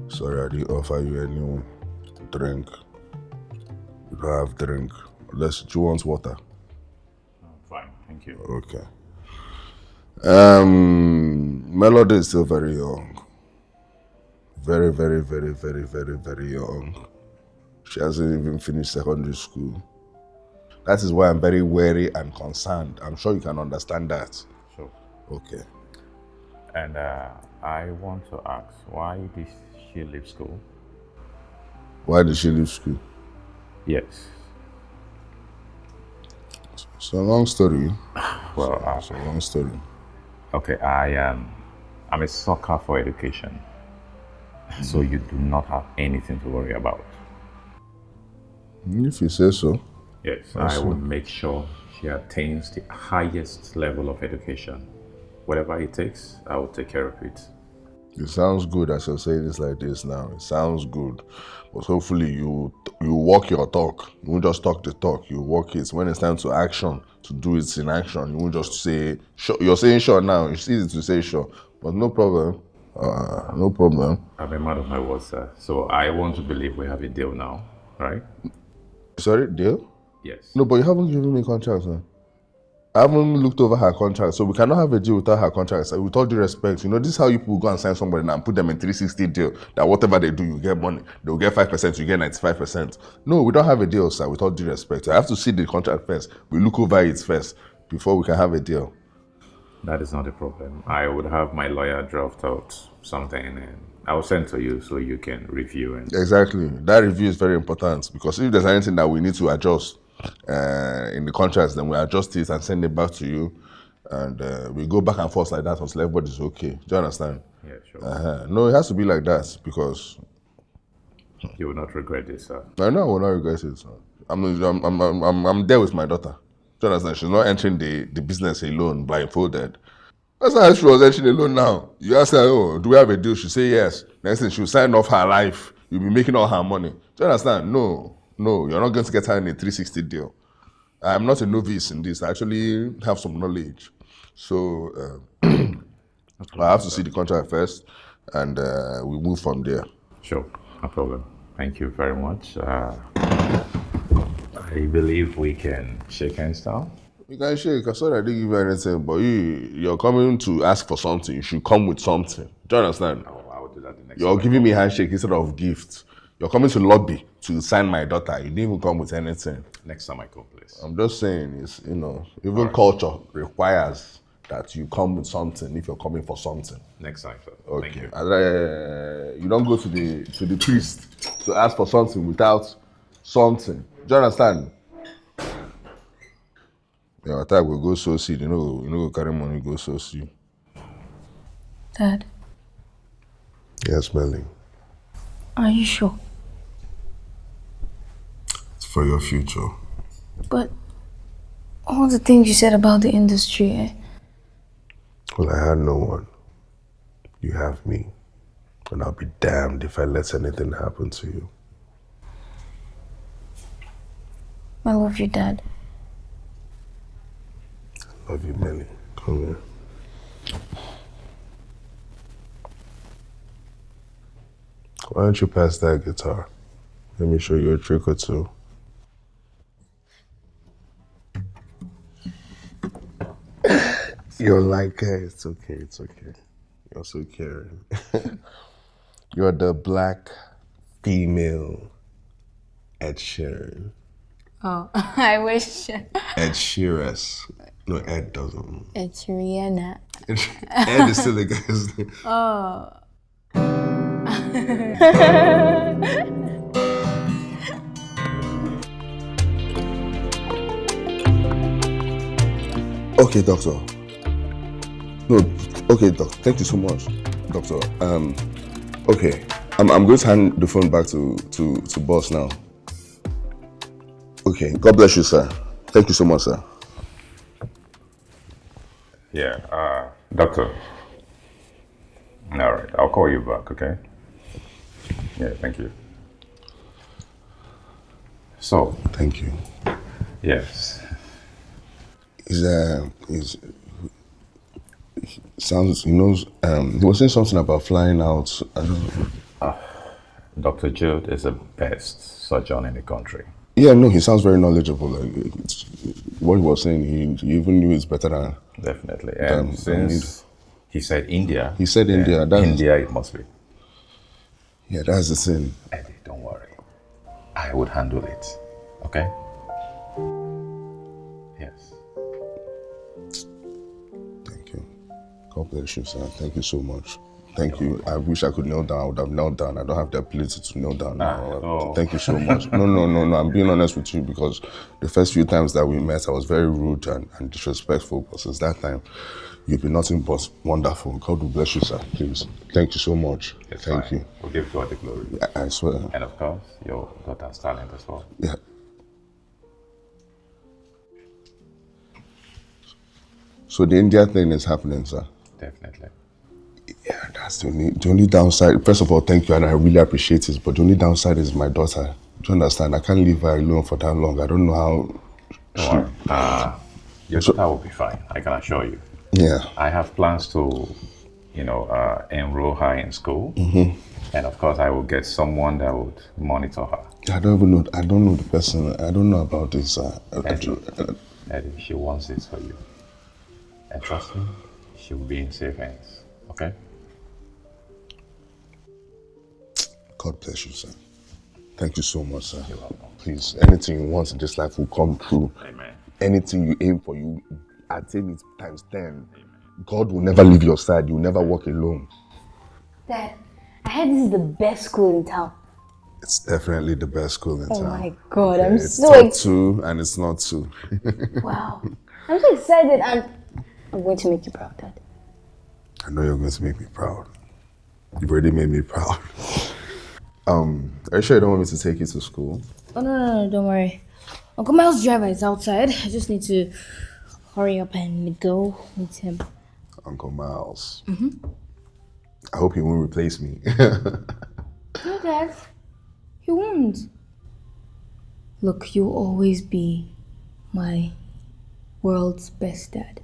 Sorry, I didn't offer you any drink. You don't have drink. Unless you want water. Fine, thank you. Okay. Melody is still very young. Very, very, very, very, very, very young. She hasn't even finished secondary school. That is why I'm very wary and concerned. I'm sure you can understand that. Sure. Okay. And I want to ask, why did she leave school? Why did she leave school? Yes. It's a long story. Well, it's a long story. Okay, I'm a sucker for education. So you do not have anything to worry about. If you say so. Yes, I will make sure she attains the highest level of education. Whatever it takes, I will take care of it. It sounds good as you're saying this like this now. It sounds good. But hopefully you walk your talk. You won't just talk the talk. You walk it. When it's time to action, to do it in action, you won't just say, sure. You're saying sure now. It's easy to say sure. But no problem. No problem. I'm a man of my word, sir. So I want to believe we have a deal now, right? Sorry, deal? Yes. No, but you haven't given me contracts, man. I haven't looked over her contract, so we cannot have a deal without her contract. So with all due respect, this is how you people go and sign somebody now and put them in 360 deal, that whatever they do, you get money. They'll get 5%, you get 95%. No, we don't have a deal, sir, with all due respect. I have to see the contract first. We look over it first before we can have a deal. That is not a problem. I would have my lawyer draft out something and I will send to you so you can review. Exactly. That review is very important because if there's anything that we need to adjust in the contracts, then we adjust it and send it back to you. And we go back and forth like that until everybody's okay. Do you understand? Yeah, sure. No, it has to be like that because... You will not regret this, sir. I know I will not regret it, sir. I'm there with my daughter. Do you understand? She's not entering the business alone, blindfolded. That's not how she was entering alone now. You ask her, oh, do we have a deal? She say yes. Next thing, she'll sign off her life. You'll be making all her money. Do you understand? No, you're not going to get her in a 360 deal. I'm not a novice in this. I actually have some knowledge. So I have to see the contract first and we move from there. Sure, no problem. Thank you very much. I believe we can shake hands now. You can shake. I sorry I didn't give you anything, but you're coming to ask for something. You should come with something. Do you understand? Oh, I will do that the next You're time. giving me a handshake instead of gift. You're coming to lobby to sign my daughter. You didn't even come with anything. Next time I come, please. I'm just saying, it's, even culture requires that you come with something if you're coming for something. Next time, sir. Okay. Thank you. And, you don't go to the priest to ask for something without something. Do you understand? Your attack will go so see. You know, go carry money, go so see. Dad, Yes, Melly. are you sure? It's for your future. But all the things you said about the industry, Well, I had no one. You have me. And I'll be damned if I let anything happen to you. I love you, Dad. Love you, Melly. Come here. Why don't you pass that guitar? Let me show you a trick or two. You're like, it's okay. You're so caring. You're the black female Ed Sheeran. Oh, I wish. Ed Sheeran. No, Ed doesn't. It's Rihanna. Ed is still the guy's name. Oh. Okay, doctor. No, okay, doc. Thank you so much, doctor. Okay, I'm going to hand the phone back to boss now. Okay, God bless you, sir. Thank you so much, sir. Yeah, doctor. All right, I'll call you back, okay? Yeah, thank you. So. Thank you. Yes. Sounds, he knows, he was saying something about flying out. I don't know. Dr. Jude is the best surgeon in the country. Yeah, no, he sounds very knowledgeable. Like, what he was saying, he even knew it's better than... Definitely. And since he said India... He said India. India it must be. Yeah, that's the thing. Eddie, don't worry. I would handle it. Okay? Yes. Thank you. God bless you, sir. Thank you so much. Thank you. I wish I could kneel down. I would have knelt down. I don't have the ability to kneel down now. Thank you so much. No. I'm being honest with you because the first few times that we met, I was very rude and disrespectful. But since that time, you've been nothing but wonderful. God will bless you, sir. Please. Thank you so much. Thank you. We'll give God the glory. I swear. And of course, your daughter's talent as well. Yeah. So the India thing is happening, sir? Definitely. Yeah, that's the only downside. First of all, thank you, and I really appreciate it. But the only downside is my daughter. Do you understand? I can't leave her alone for that long. I don't know how. Don't worry. Your daughter will be fine. I can assure you. Yeah. I have plans to, enroll her in school, and of course, I will get someone that would monitor her. I don't even know. I don't know the person. I don't know about this. Eddie, she wants it for you, and trust me, she will be in safe hands. Okay? God bless you, sir. Thank you so much, sir. You're welcome. Please, anything you want in this life will come true. Amen. Anything you aim for, you attain it times 10. Amen. God will never leave your side. You will never walk alone. Dad, I heard this is the best school in town. It's definitely the best school in town. Oh my God, okay, I'm so excited. It's top 2 and it's not 2. Wow. I'm so excited and I'm going to make you proud, Dad. I know you're going to make me proud. You've already made me proud. Are you sure you don't want me to take you to school? Oh, no, don't worry. Uncle Miles' driver is outside. I just need to hurry up and go meet him. Uncle Miles. I hope he won't replace me. No, Dad. He won't. Look, you'll always be my world's best dad.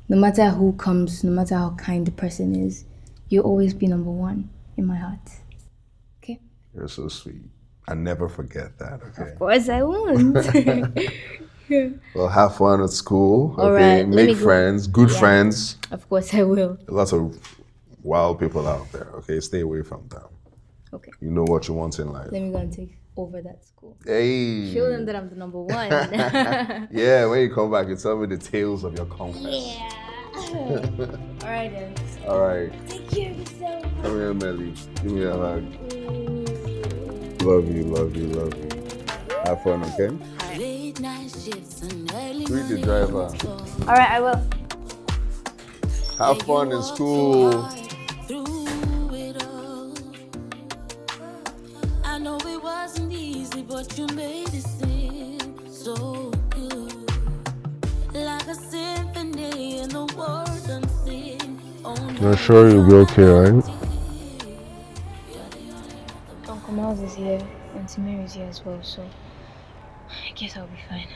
No matter who comes, no matter how kind the person is, you'll always be number 1 in my heart. Okay? You're so sweet. I never forget that, okay? Of course I won't. Well, have fun at school, All okay? right, Make friends, good friends. Of course I will. Lots of wild people out there, okay? Stay away from them. Okay. You know what you want in life. Let me go and take over that school. Hey. Show them that I'm the number 1. Yeah, when you come back, you tell me the tales of your conquest. Yeah. All right, then. All right. Take care of yourself. Come here, Melly. Give me a hug. Love you. Have fun, okay? Greet the driver. All right, I will. Have fun in school. I know it wasn't easy, but you made it seem so good. Like a symphony in the world unseen. You're sure you'll be okay, right? Uncle Miles is here, and Mary's here as well, so I guess I'll be fine.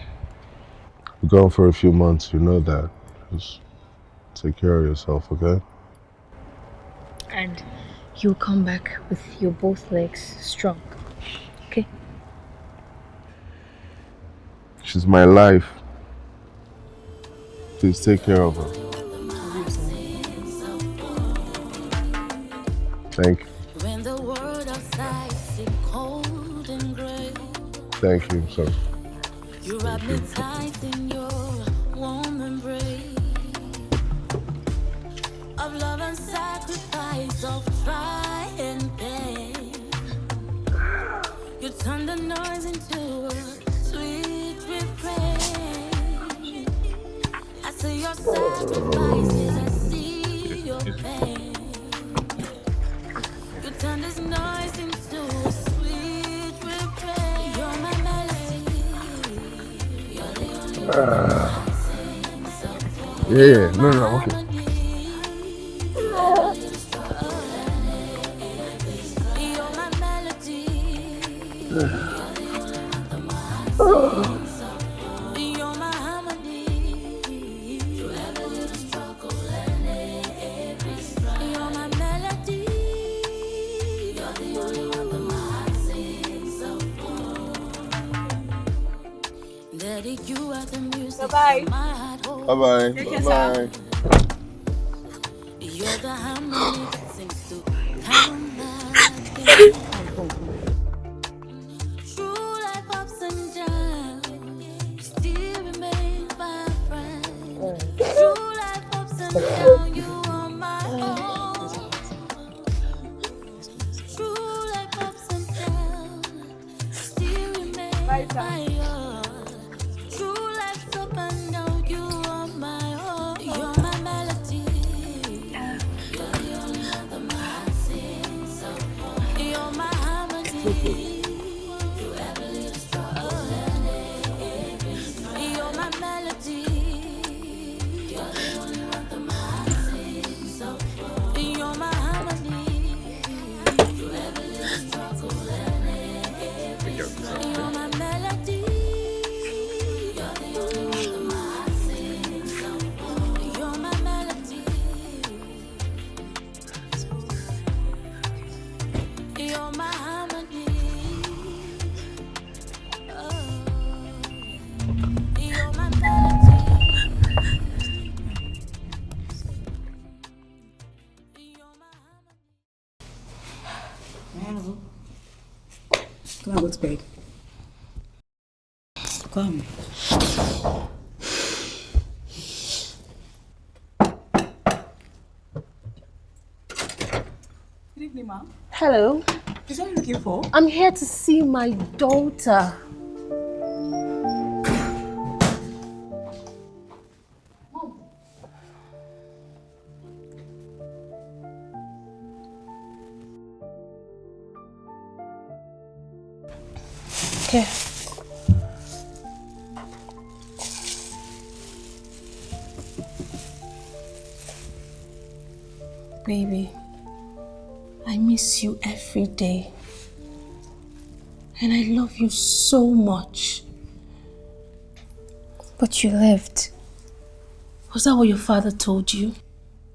We're gone for a few months, you know that. Just take care of yourself, okay? And you'll come back with your both legs strong, okay? She's my life. Please take care of her. Thank you. Thank you, son. You wrap me tight in your warm embrace of love and sacrifice, of try and pain. You turn the noise into a sweet refrain. I see your sacrifices, I see your pain. You turn this noise into a sweet refrain. You're my melody. You're the only one I sing so for. Yeah, no, I'm okay. You're my melody. You're my harmony. You have a little struggle and every struggle. You're my melody. You're the only one that my heart sings so for. Daddy, you are the music. Bye-bye. My heart holds. Bye-bye. Bye. You're the harmony that sings to calm my pain. Through life ups and downs, still remain my friend. Through life ups and downs, you are my own. Through life ups and downs, still remain my own. Through life's up and down, you are my own. You're my melody. You're the only one that my heart sings so for. You're my harmony. You have a little struggle and every struggle. You're my melody. You're the only one that my heart sings so for. You're my harmony. You have a little struggle and every struggle. You're my melody. You're the only one that my heart sings so for. You're my melody. You're my harmony. Oh, you're my melody. You're my harmony. Come on, go to bed. Come. Good evening, ma'am. Hello. Is that what you're looking for? I'm here to see my daughter. Okay. Baby, I miss you every day. And I love you so much. But you left. Was that what your father told you?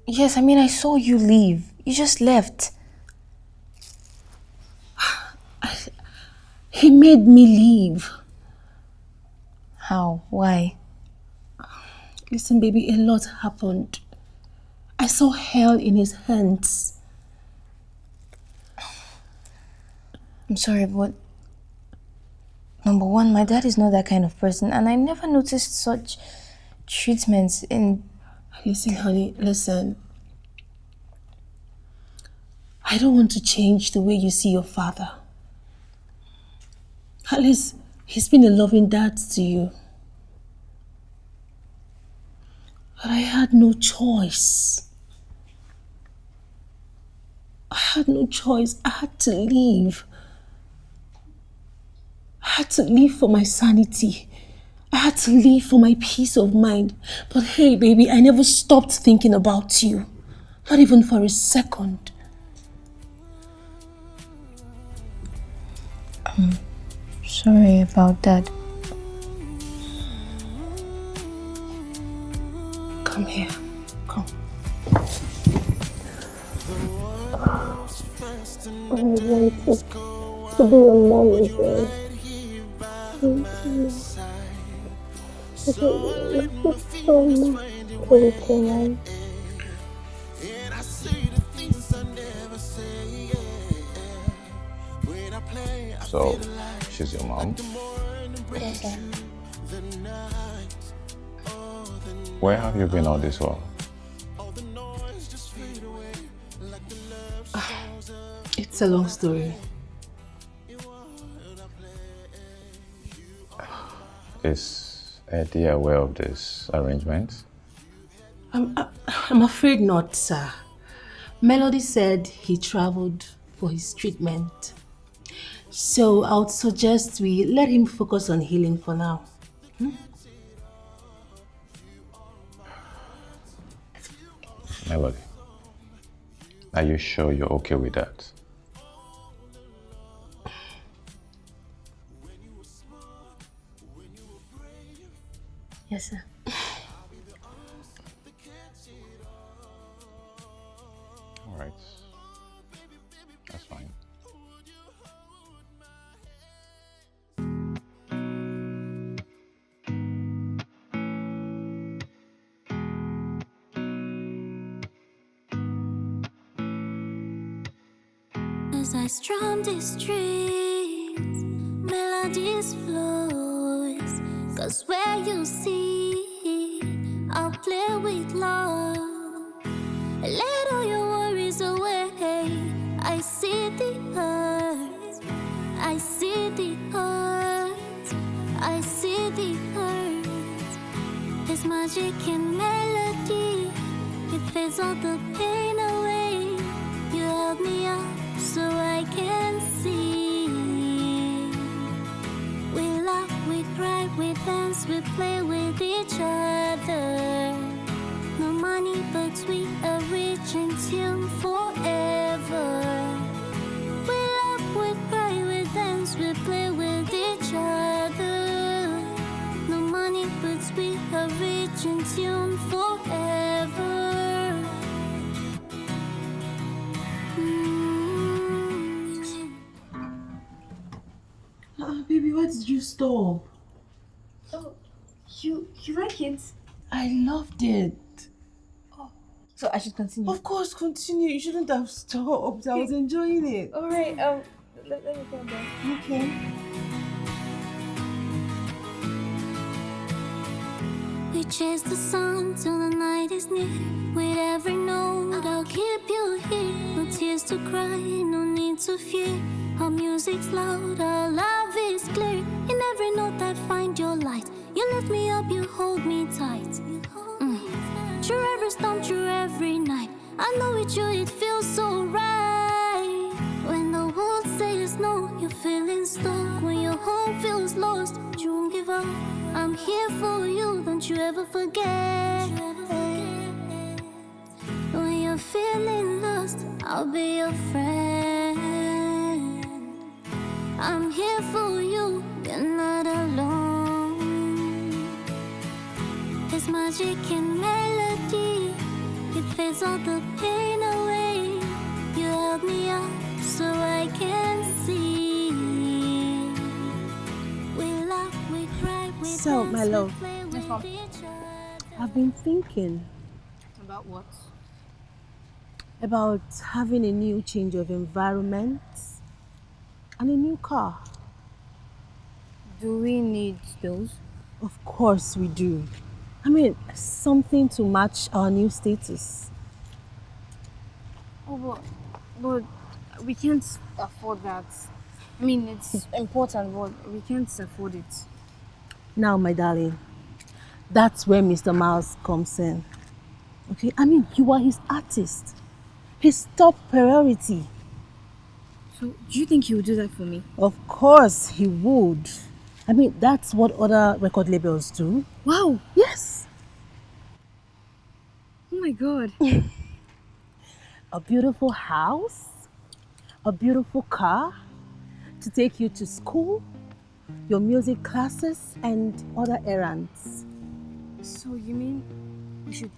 Yes, I mean, I saw you leave. You just left. He made me leave. How? Why? Listen, baby, a lot happened. I saw hell in his hands. I'm sorry, but number one, my dad is not that kind of person, and I never noticed such treatments in... Listen, honey, listen. I don't want to change the way you see your father. At least he's been a loving dad to you. But I had no choice. I had no choice. I had to leave. I had to leave for my sanity. I had to leave for my peace of mind. But hey, baby, I never stopped thinking about you. Not even for a second. I'm sorry about that. Come here. Come. I wanted to be your mom again. I love you so much. Thank you, Mom. So, she's your mom? Yes, sir. Where have you been all this while? It's a long story. Is Eddie aware of this arrangement? I'm afraid not, sir. Melody said he traveled for his treatment. So I would suggest we let him focus on healing for now. Melody, are you sure you're okay with that? Yes, sir. All right. That's fine. As I strum these strings, melodies flows. Cause where you see, I'll play with love. Let all your worries away. I see the hurt. I see the hurt. I see the hurt. There's magic in melody. It fades all the pain away. You help me out so I can see. We laugh, we cry, we dance, we play with each other. No money, but we are rich in tune forever. We laugh, we cry, we dance, we play with each other. No money, but we are rich in tune forever. Baby, why did you stop? Oh, you like it? I loved it. So I should continue? Of course, continue. You shouldn't have stopped. I was enjoying it. Alright, let me come back. Okay. We chase the sun till the night is near. With every note, I'll keep you here. No tears to cry, no need to fear. Our music's loud, our love is clear. In every note I find your light. You lift me up, you hold me tight. Through every storm, through every night, I know with you it feels so right. When the world says no, you're feeling stuck. When your home feels lost, but you won't give up. I'm here for you, don't you ever forget. When you're feeling lost, I'll be your friend. I'm here for you, you're not alone. There's magic in melody. It fades all the pain away. You help me out so I can see. We laugh, we cry, we So, dance, my love, we play with each other. I've been thinking About what? about having a new change of environment and a new car. Do we need those? Of course we do. I mean, something to match our new status. Oh, but we can't afford that. I mean, it's important, but we can't afford it. Now, my darling, that's where Mr. Miles comes in. Okay, I mean, you are his artist, his top priority. So, do you think he would do that for me? Of course he would. I mean, that's what other record labels do. Wow! Yes! Oh my god. A beautiful house, a beautiful car to take you to school, your music classes, and other errands. So, you mean we should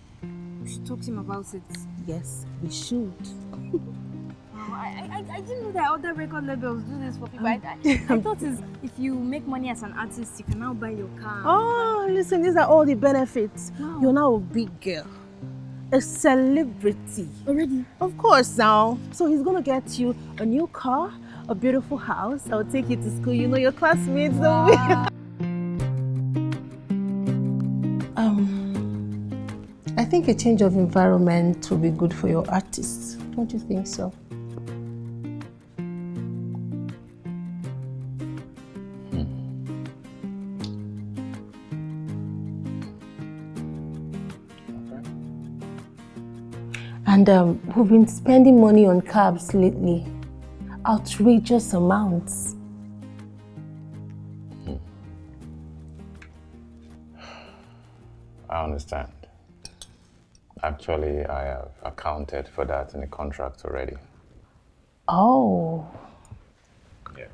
talk to him about it? Yes, we should. Wow, I didn't know that other record labels do this for people. I thought if you make money as an artist, you can now buy your car. Oh, listen, these are all the benefits. Wow. You're now a big girl, a celebrity. Already? Of course now. So he's gonna get you a new car, a beautiful house. I'll take you to school. You know your classmates. Wow. think a change of environment will be good for your artists. Don't you think so? And we've been spending money on cabs lately. Outrageous amounts. I understand. Actually, I have accounted for that in the contract already. Oh. Yes.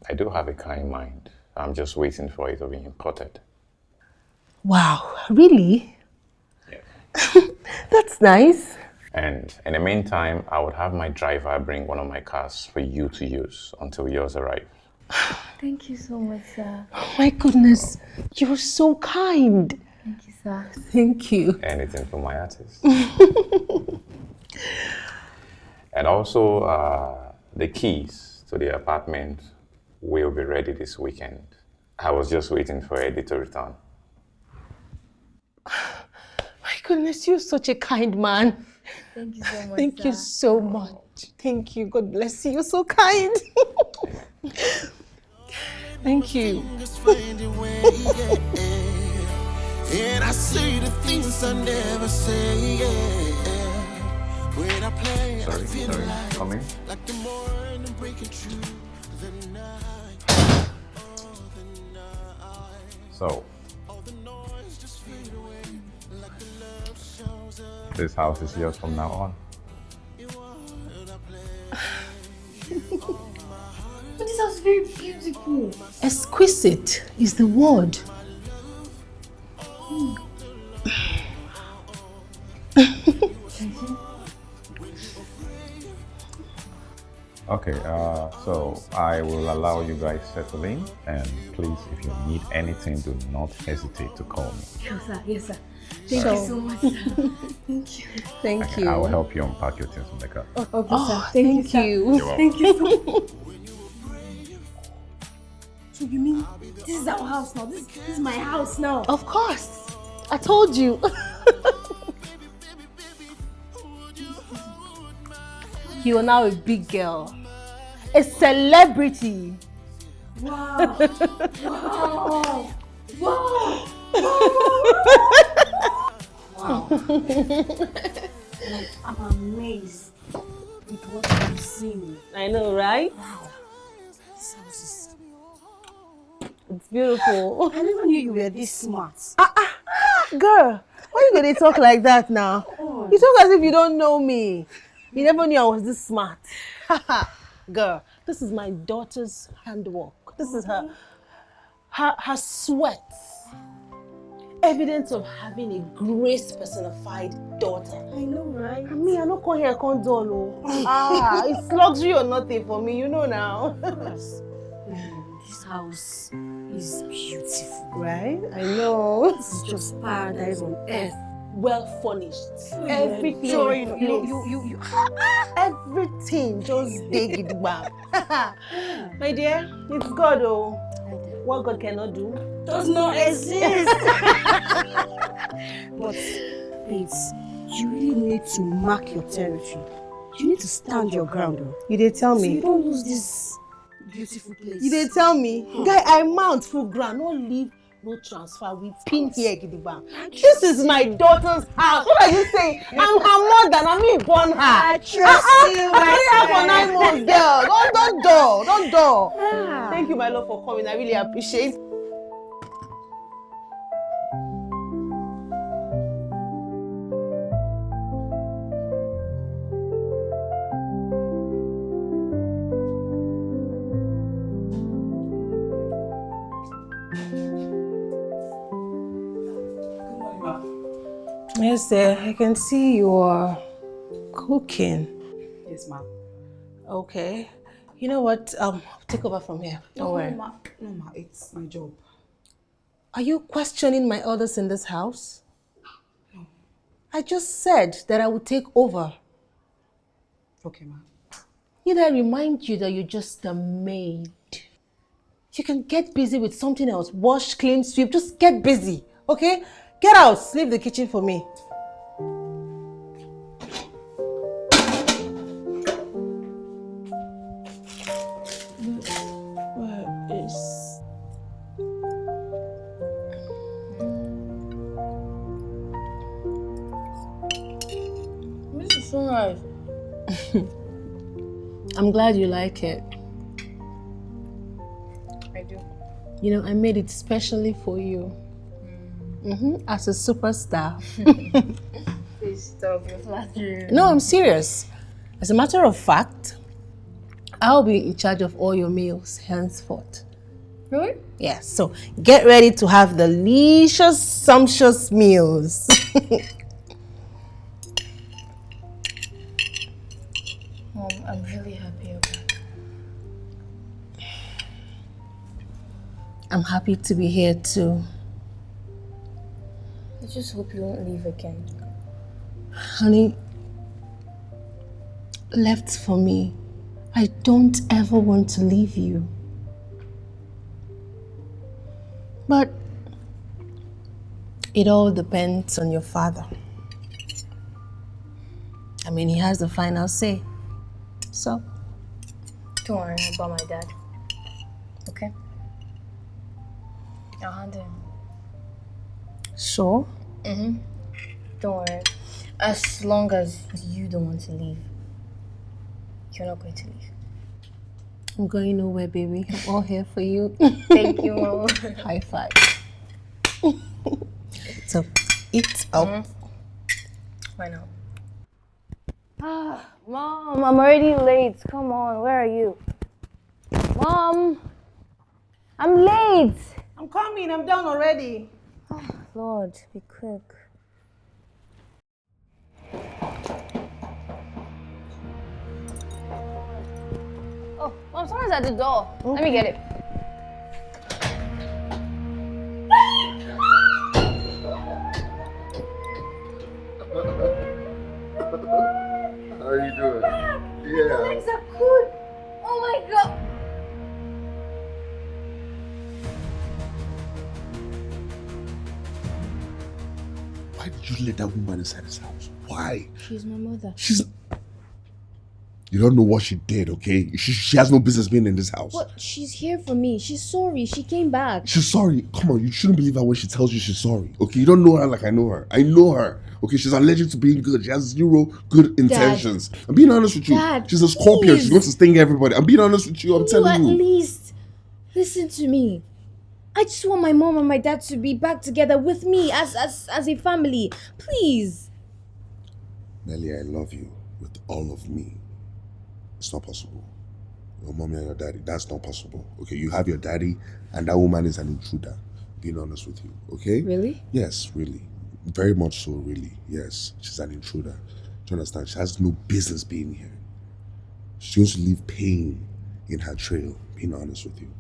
I do have a car in mind. I'm just waiting for it to be imported. Wow, really? Yes. That's nice. And in the meantime, I would have my driver bring one of my cars for you to use until yours arrive. Thank you so much, sir. Oh my goodness, you're so kind. Thank you, sir. Thank you. Anything for my artist. And also, the keys to the apartment will be ready this weekend. I was just waiting for Eddie to return. My goodness, you're such a kind man. Thank you so much. Thank you so much. Thank you. God bless you. You're so kind. Thank you. And I say the things I never say. When I play, I feel like, come in. like the morning breaking through the night. So, this house is yours from now on. But this house is very beautiful. Exquisite is the word. Okay, so I will allow you guys settle in, and please, if you need anything, do not hesitate to call me. Yes, sir. Yes, sir. Thank you so much, sir. Thank you. Thank you. I will help you unpack your things in the car. Okay, sir. Thank you. You're welcome. Thank you so much. So you mean this is our house now? This is my house now? Of course. I told you. You are now a big girl. A celebrity. Wow. Wow. Wow. Wow. I'm amazed with what I'm seeing. I know, right? Wow. This house is... It's beautiful. I never knew you were this smart. Girl, why you gonna talk like that now? You talk as if you don't know me. You never knew I was this smart. Girl, this is my daughter's handwork. This is her sweat. Evidence of having a grace personified daughter. I know, right? And me, I don't come here, come do it's luxury or nothing for me, you know now. This house is beautiful. Right? I know. This is just paradise on earth. Well furnished. Everything. You. Everything just dig it back. My dear, it's God, oh. What God cannot do does not exist. But babes, you really need to mark your territory. You need to stand your ground. Oh. You did tell So me. you don't lose this beautiful place. You did tell me. Guy, I mount full ground. No leave, no transfer. We pin here, Gidiba. This is my daughter's house. What are you saying? I'm her mother. I'm me born her. I trust you, my I for 9 months, girl. Don't do. Thank you, my love, for coming. I really appreciate it. Yes, sir. I can see you are cooking. Yes, ma'am. Okay. You know what? I'll take over from here. Don't worry. No, ma, it's my job. Are you questioning my orders in this house? No. I just said that I would take over. Okay, ma'am. Need I remind you that you're just a maid? You can get busy with something else. Wash, clean, sweep. Just get busy, okay? Get out. Leave the kitchen for me. I'm glad you like it. I do. You know, I made it specially for you. As a superstar. Please stop, you're flattering. No, I'm serious. As a matter of fact, I'll be in charge of all your meals henceforth. Really? Yeah, so get ready to have delicious, sumptuous meals. Mom, I'm really happy about it. I'm happy to be here too. I just hope you won't leave again. Honey, left for me. I don't ever want to leave you. But it all depends on your father. I mean, he has the final say. So, Don't worry about my dad. Okay? I'll handle him. sure? Don't worry. As long as you don't want to leave, you're not going to leave. I'm going nowhere, baby. I'm all here for you. Thank you, Mom. High five. So, eat up. Why not? Mom, I'm already late. Come on, where are you? Mom, I'm late. I'm coming. I'm done already. Oh, Lord, be quick. Oh, Mom, someone's at the door. Okay. Let me get it. How are you doing? Yeah. My legs are good. Oh my God. Why did you let that woman inside this house? Why? She's my mother. She's... You don't know what she did, okay? She has no business being in this house. But she's here for me. She's sorry. She came back. She's sorry. Come on, you shouldn't believe her when she tells you she's sorry. Okay, you don't know her like I know her. I know her. Okay, she's allergic to being good. She has zero good intentions. I'm being honest with you. Dad, she's a Scorpio. please. She's going to sting everybody. I'm being honest with you. I'm telling you. At least listen to me. I just want my mom and my dad to be back together with me as a family. Please. Nelly, I love you with all of me. It's not possible. Your mommy and your daddy, that's not possible. Okay, you have your daddy, and that woman is an intruder. Being honest with you, okay? Really? Yes, really. Very much so, really. Yes, she's an intruder. Do you understand? She has no business being here. She's going to leave pain in her trail, being honest with you.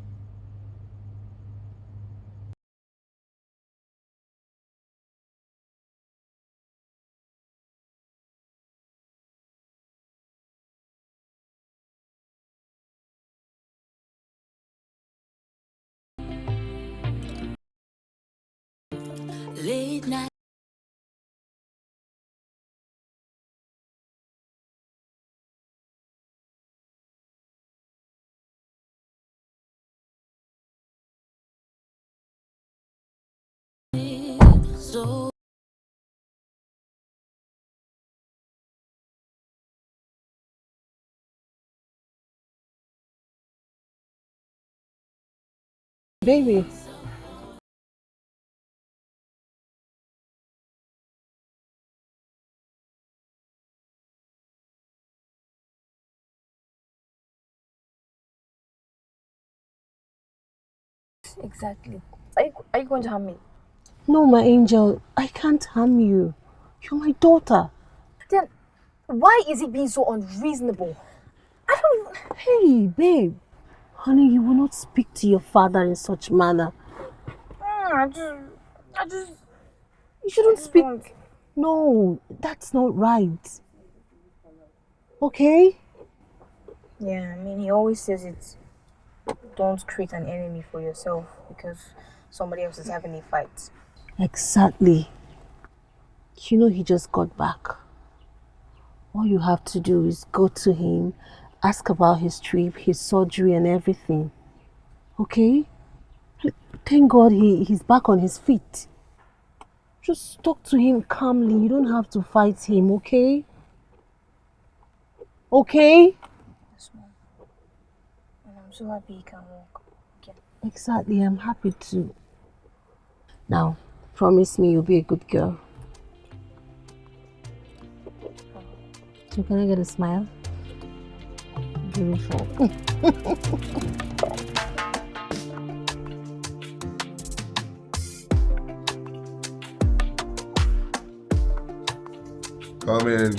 Late night. So Baby. Exactly. Are you going to harm me? No, my angel. I can't harm you. You're my daughter. Then why is he being so unreasonable? I don't even... Hey, babe. Honey, you will not speak to your father in such manner. I just... You shouldn't speak. No, that's not right. Okay? Yeah, I mean, he always says it. Don't create an enemy for yourself because somebody else is having a fight. Exactly. You know he just got back. All you have to do is go to him, ask about his trip, his surgery and everything. Okay? Thank God he's back on his feet. Just talk to him calmly. You don't have to fight him, okay? Okay? Yes, Mom. I'm so happy you can walk. Okay. Exactly, I'm happy too. Now, promise me you'll be a good girl. So can I get a smile? Beautiful. Come in.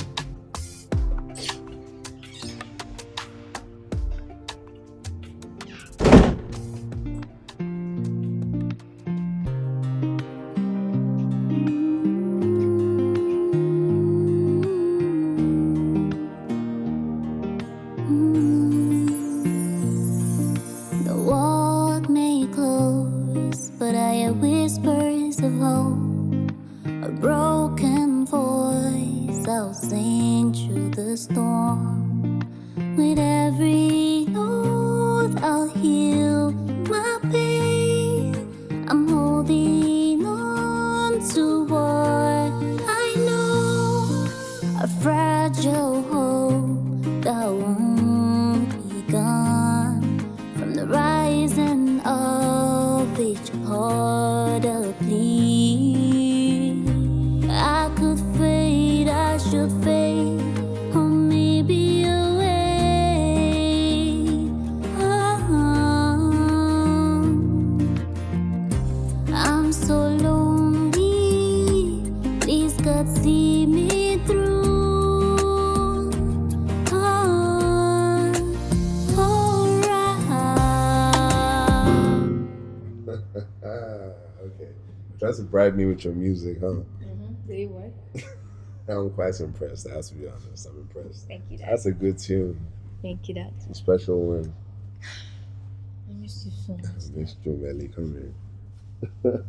The world may close, but I hear whispers of hope. A broken voice, I'll sing through the storm. With every note, I'll heal my pain. I'm holding on to what I know, a fragile hope that won't be gone. From the rising of each chord of plea, I could fade, I should fade, or maybe away. I'm so lonely, please God see me through. Okay. Try to bribe me with your music, huh? Did it work? I'm quite impressed, I have to be honest. I'm impressed. Thank you, Dad. That's a good tune. Thank you, Dad. It's a special one. I missed you so much. I missed you, Melly. Come here.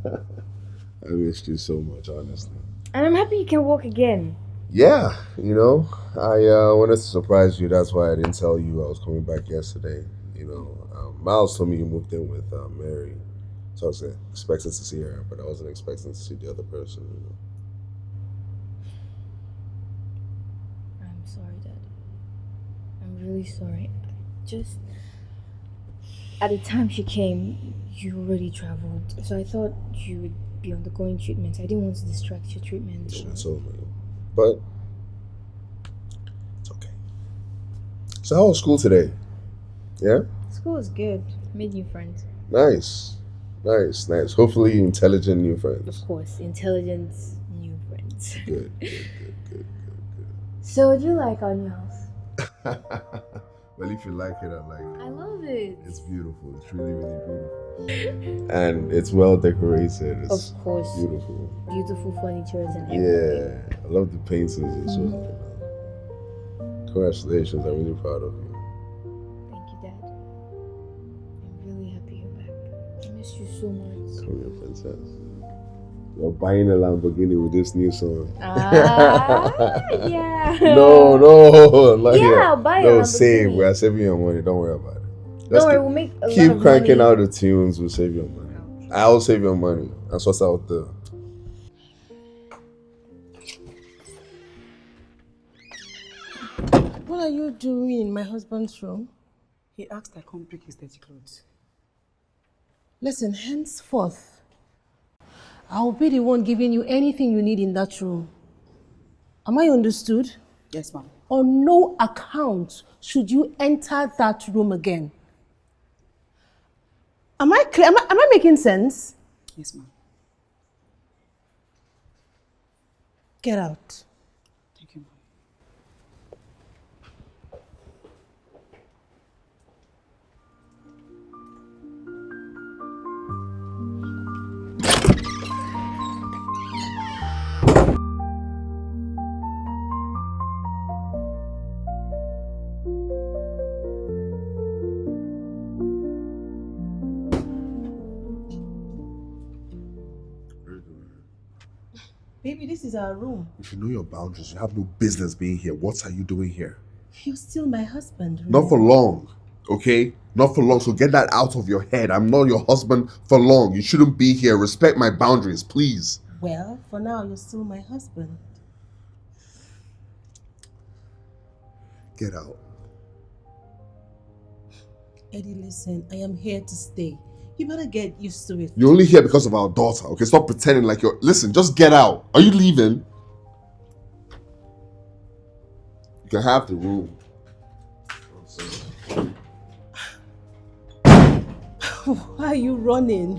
I missed you so much, honestly. And I'm happy you can walk again. Yeah, you know, I wanted to surprise you. That's why I didn't tell you I was coming back yesterday. You know, Miles told me you moved in with Mary. So I was expecting to see her, but I wasn't expecting to see the other person, you know. I'm sorry, Dad. I'm really sorry. Just at the time she came, you already traveled, so I thought you would be undergoing treatment. I didn't want to distract your treatment. You should have told me. But it's okay. So how was school today? Yeah? School was good. Made new friends. Nice. Nice, nice. Hopefully intelligent new friends. Of course, intelligent new friends. Good. So, what do you like our new house? Well, if you like it, I like it. I love it. It's beautiful. It's really, really beautiful. And it's well decorated. It's Of course. beautiful. Beautiful furniture and everything. Yeah. I love the paintings as well. Congratulations. I'm really proud of you. Thank you, Dad. I'm really happy you're back. I missed you so much. Come here, princess. You're buying a Lamborghini with this new song. Yeah. No, not Yeah, yet. I'll buy a No, Lamborghini. save. We're saving your money. Don't worry about it. Don't worry, we'll make a lot keep of cranking money. out the tunes. We'll save your money. I'll save your money. That's what's out there. What are you doing in my husband's room? He asked I come pick his dirty clothes. Listen, henceforth, I'll be the one giving you anything you need in that room. Am I understood? Yes, ma'am. On no account should you enter that room again. Am I clear? Am I making sense? Yes, ma'am. Get out. Thank you, ma'am. Baby, this is our room. If you know your boundaries, you have no business being here. What are you doing here? You're still my husband. Not for long, okay? Not for long. So get that out of your head. I'm not your husband for long. You shouldn't be here. Respect my boundaries, please. Well, for now, you're still my husband. Get out. Eddie, listen, I am here to stay. You better get used to it. You're only here because of our daughter, okay? Stop pretending like you're... Listen, just get out. Are you leaving? You can have the room. Why are you running?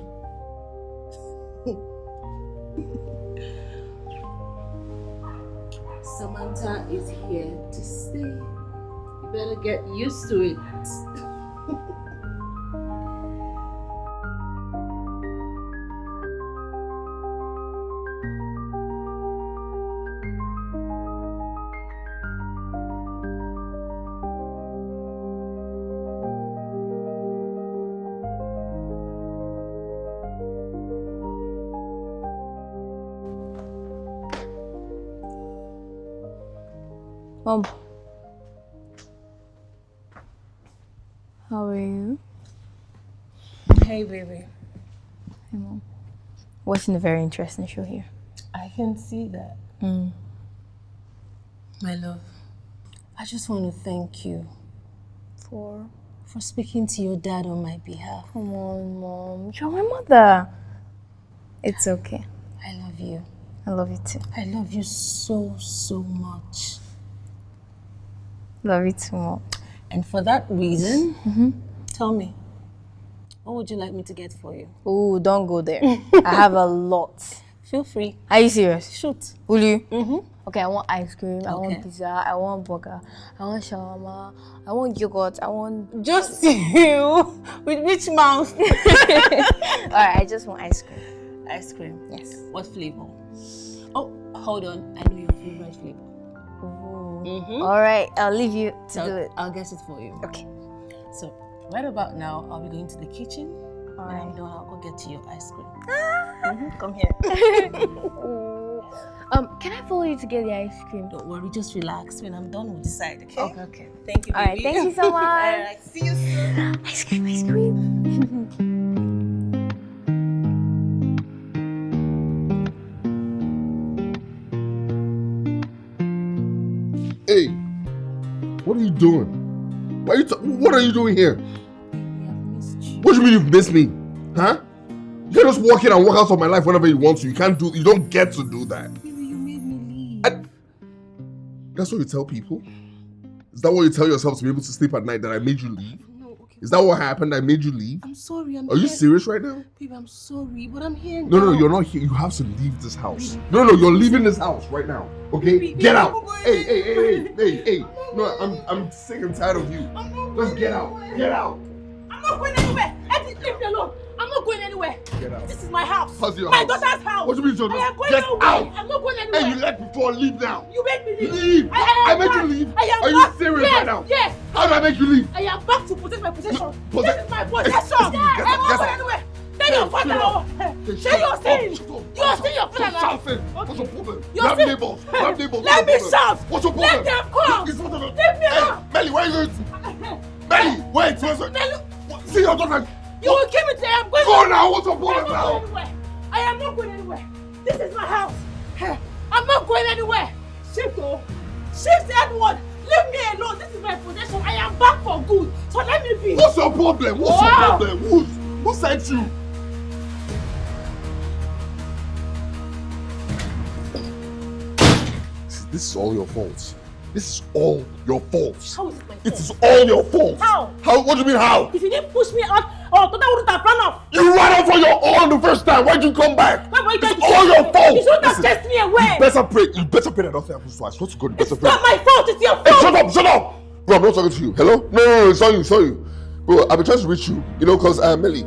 Samantha is here to stay. You better get used to it. Mom, how are you? Hey, baby. Hey, Mom. Watching a very interesting show here. I can see that. My love, I just want to thank you for speaking to your dad on my behalf. Come on, Mom. You're my mother. It's okay. I love you. I love you too. I love you so, so much. Love you too, Mom. And for that reason, tell me, what would you like me to get for you? Oh, don't go there. I have a lot. Feel free. Are you serious? Shoot. Will you? Okay, I want ice cream, I want Okay. pizza, I want burger, I want shawarma, I want yogurt, I want... Just you? With which mouth? Alright, I just want ice cream. Ice cream? Yes. What flavor? Oh, hold on. I know your favorite flavor. Alright, I'll leave you to do it. I'll get it for you. Okay. So, right about now, I'll be going to the kitchen. Alright. And I'm done. I'll go get you your ice cream. Come here. Can I follow you to get the ice cream? Don't worry, just relax. When I'm done, we'll decide, okay? Okay. Thank you, baby. Alright, thank you so much. Alright, see you soon. Ice cream, ice cream. Hey, what are you doing? What are you doing here? What do you mean you've missed me? Huh? You can't just walk in and walk out of my life whenever you want to. You don't get to do that. Baby, you made me leave. That's what you tell people? Is that what you tell yourself to be able to sleep at night, that I made you leave? No, okay. Is that what happened? I made you leave? I'm sorry. Are you serious right now? Baby, I'm sorry, but I'm here No, now. you're not here. You have to leave this house. No, you're leaving this house right now. Okay? Baby, Get out. I'm going Hey. No, I'm sick and tired of you. Just get out. Get out. I'm not going anywhere. Eddie, leave me alone. I'm not going anywhere. Get out. This is my house. How's your my house? daughter's house. What do you mean, I am going Get nowhere. out. I'm not going anywhere. Hey, you left before. Leave now. You made me leave. Leave. I made you leave. I am Are back. you serious Yes, right now? Yes. How did I make you leave? I am back to protect my possession. Possess- This is my possession. Excuse me, get I'm out, not get going out. anywhere. Tell your father. Say your sin. You are saying your father now. What's your problem? You're You have saying- neighbors. You have neighbors. Let me shout. What's your problem? Let them come. Leave me alone. Melly, where are you going? Melly, wait. See your daughter. You will kill me today. I'm going. Go now. What's your I'm problem not now? going anywhere. I am not going anywhere. This is my house. I'm not going anywhere. Shift, Edward. Leave me alone. This is my possession. I am back for good. So let me be. What's your problem? What's your problem? Who sent you? This is all your fault. This is all your fault. How is it my fault? It is all your fault. How? What do you mean how? If you didn't push me out, Tota wouldn't have run off. You ran off on your own the first time. Why'd you come back? It's all your fault. You shouldn't have Listen, chased me away. You better pray that nothing happens to us. I swear to God, you better pray. It's not my fault. It's your fault. Hey, shut up. Bro, I'm not talking to you. Hello? No, it's not you. Bro, I've been trying to reach you. You know, because Melly.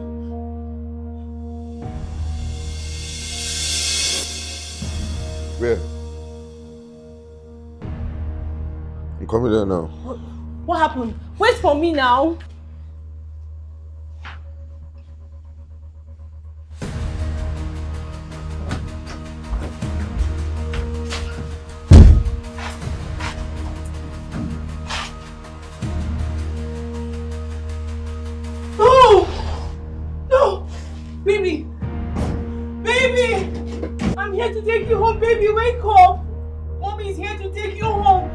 Where? I'm coming there now. What happened? Wait for me now. No! Baby! I'm here to take you home, baby. Wake up! Mommy is here to take you home.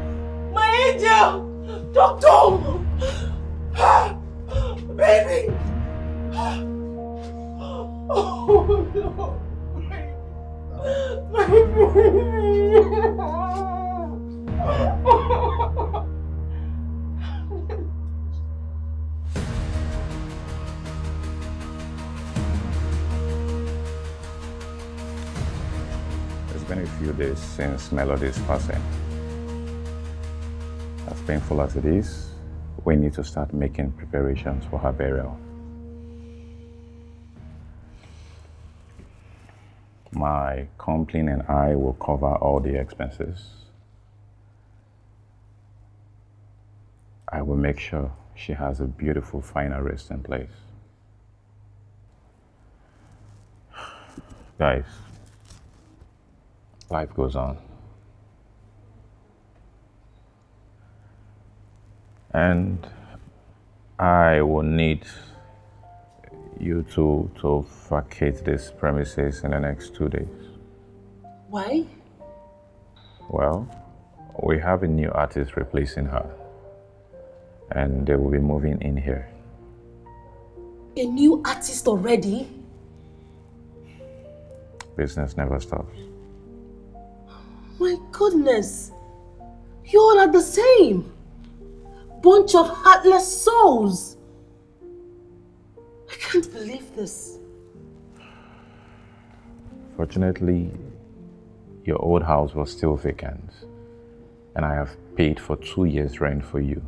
My angel! Doctor! Baby! baby! Oh no! My baby! It's been a few days since Melody's passing. As painful as it is, we need to start making preparations for her burial. My company and I will cover all the expenses. I will make sure she has a beautiful final resting place. Guys, life goes on. And I will need you to vacate these premises in the next 2 days. Why? Well, we have a new artist replacing her, and they will be moving in here. A new artist already? Business never stops. My goodness! You all are the same! Bunch of heartless souls! I can't believe this. Fortunately, your old house was still vacant, and I have paid for 2 years' rent for you.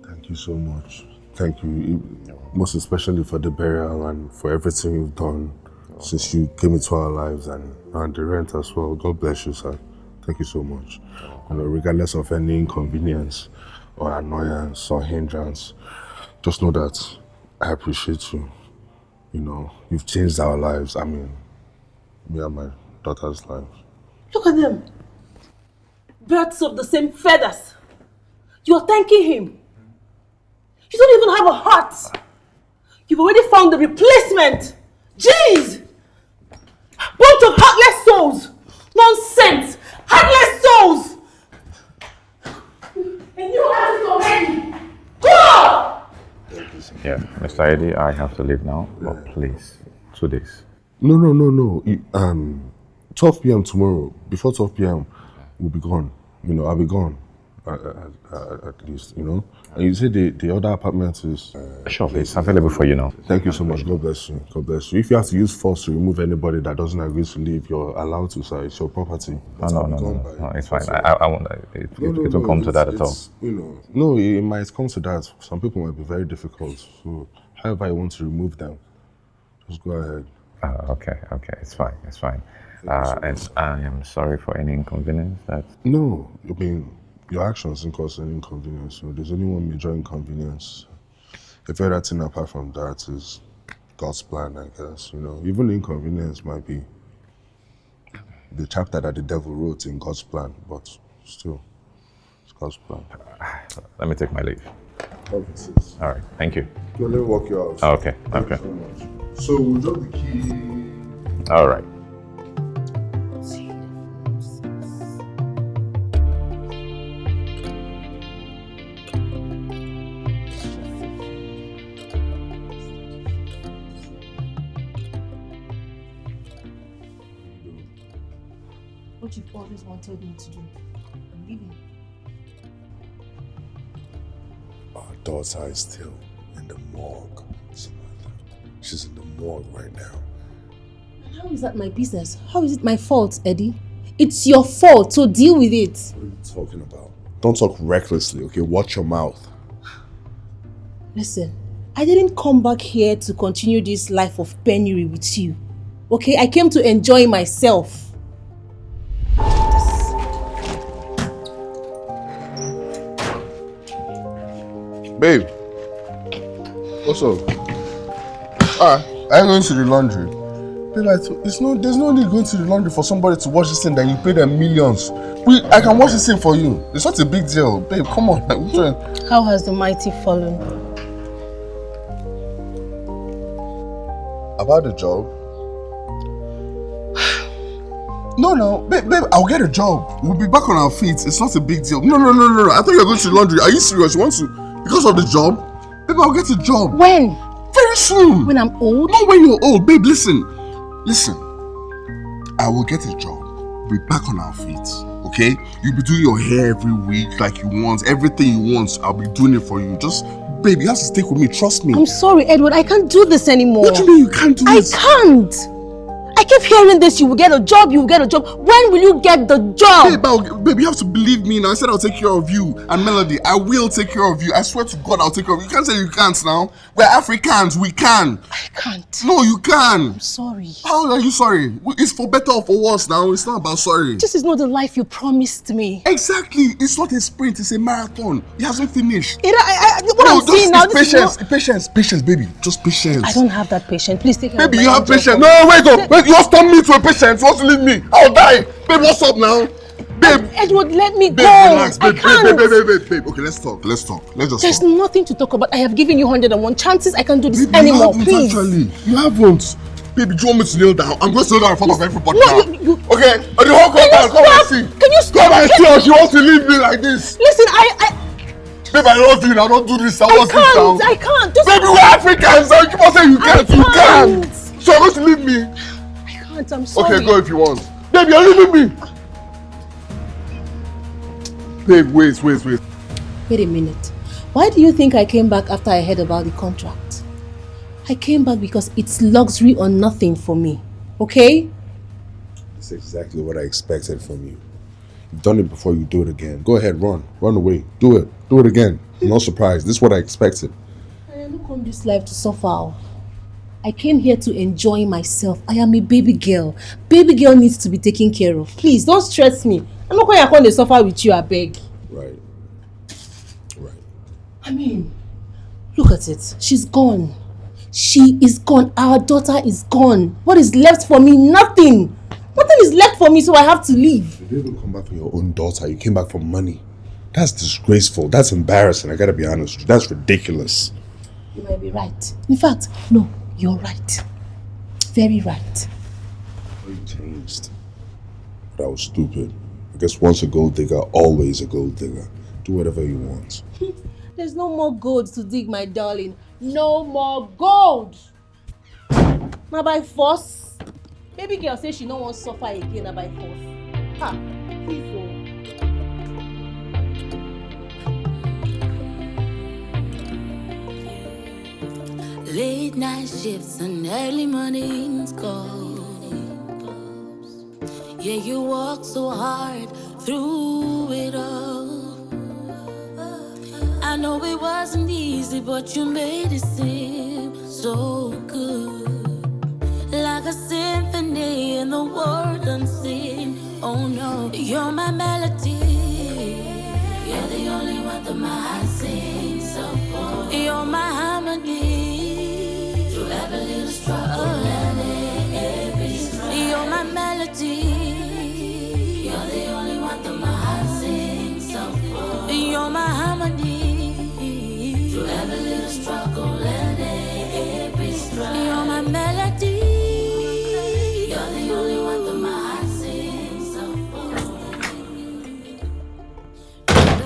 Thank you so much. Thank you, most especially for the burial and for everything you've done since you came into our lives, and the rent as well. God bless you, sir. Thank you so much. Regardless of any inconvenience or annoyance or hindrance, just know that I appreciate you. You know, you've changed our lives. I mean, me and my daughter's lives. Look at them. Birds of the same feathers. You're thanking him. You don't even have a heart. You've already found the replacement. Jeez! Bunch of heartless souls. Nonsense. Heartless souls. And you have it already. Go! Yeah, Mr. Eddie, I have to leave now, but please, 2 days. No. 12 p.m. tomorrow. Before 12 p.m., we'll be gone. You know, I'll be gone. At least, you know. And you said the other apartment is... Sure, it's available for you now. Thank you so much. God bless you. God bless you. If you have to use force to remove anybody that doesn't agree to leave, you're allowed to, sir. It's your property. No, it's fine. I won't. It won't come to that at all. You know, no, it might come to that. Some people might be very difficult. So, however you want to remove them, just go ahead. Okay, it's fine. And I am sorry for any inconvenience that... No, I mean, your actions didn't cause any inconvenience. So there's only one major inconvenience. If other thing apart from that is God's plan, I guess. You know, even the inconvenience might be the chapter that the devil wrote in God's plan, but still, it's God's plan. Let me take my leave. Okay, all right, thank you. So let me walk you out. Okay. Thank you so much. So we'll drop the key. All right. What you've always wanted me to do. I'm leaving. Our daughter is still in the morgue, Samantha. She's in the morgue right now. And how is that my business? How is it my fault, Eddie? It's your fault, so deal with it. What are you talking about? Don't talk recklessly, okay? Watch your mouth. Listen, I didn't come back here to continue this life of penury with you. Okay, I came to enjoy myself. Babe, what's up? I'm going to the laundry. Babe, there's no need going to the laundry for somebody to wash this thing that you pay them millions. I can wash this thing for you. It's not a big deal. Babe, come on. How has the mighty fallen? About the job? No, babe, I'll get a job. We'll be back on our feet. It's not a big deal. No. I thought you were going to the laundry. Are you serious? You want to? Because of the job? Babe, I'll get a job. When? Very soon. When I'm old? Not when you're old. Babe, listen. Listen. I will get a job. We'll be back on our feet. Okay? You'll be doing your hair every week like you want. Everything you want, I'll be doing it for you. Just, babe, you have to stick with me. Trust me. I'm sorry, Edward. I can't do this anymore. What do you mean you can't do this? I can't. I keep hearing this. You will get a job. You will get a job. When will you get the job? Babe, you have to believe me now. I said I'll take care of you. And Melody, I will take care of you. I swear to God, I'll take care of you. You can't say you can't now. We're Africans. We can. I can't. No, you can. I'm sorry. How are you sorry? It's for better or for worse now. It's not about sorry. This is not the life you promised me. Exactly. It's not a sprint. It's a marathon. It hasn't finished. I'm seeing now, Patience, baby. Just patience. I don't have that patience. Please take care of Baby, my you own have job patience. for No, me. wait. You have turned me to a patient. You want to leave me? I'll die. Babe, what's up now? Babe. Edward, let me go. Relax. Babe, I can't. Babe. Okay, let's talk. Let's just There's talk. nothing to talk about. I have given you 101 chances. I can't do this Babe, anymore. you haven't, Please. actually. You haven't. Baby, do you want me to kneel down? I'm going to kneel down in front of everybody No, now. you. Okay, the whole compound, come and see. Can you stop? Come and see how she wants to leave me like this. Listen, Babe, I love you. I don't do this. I can't. Just Baby, we're Africans. You keep on saying you can't. You can't. So you're going to leave me? I can't. I'm sorry. Okay, go if you want. Baby, you're leaving me. Babe, wait. Wait a minute. Why do you think I came back after I heard about the contract? I came back because it's luxury or nothing for me. Okay? That's exactly what I expected from you. You've done it before, you do it again. Go ahead, run away. Do it again. I'm not surprised. This is what I expected. I don't come this life to suffer. I came here to enjoy myself. I am a baby girl. Baby girl needs to be taken care of. Please, don't stress me. I'm not going to come to suffer with you, I beg. Right. I mean, look at it. She's gone. She is gone. Our daughter is gone. What is left for me? Nothing. Nothing is left for me, so I have to leave. You didn't even come back for your own daughter. You came back for money. That's disgraceful. That's embarrassing. I gotta be honest with you. That's ridiculous. You might be right. In fact, no, you're right. Very right. You changed. But I was stupid. I guess once a gold digger, always a gold digger. Do whatever you want. There's no more gold to dig, my darling. No more gold. Now by force. Baby girl says she don't want to suffer again now by force. Ha! Please go. Late night shifts and early mornings calls. Yeah, you walk so hard through it all. I know it wasn't easy, but you made it seem so good. Like a symphony in the world unseen. Oh no, you're my melody. You're the only one that my heart sings so for. You're my harmony. Through every little struggle and every strife. You're my melody. You're the only one that my heart sings so for. You're my harmony. Through every little struggle and every strife. You're my melody. You're the only one that my heart sings so for.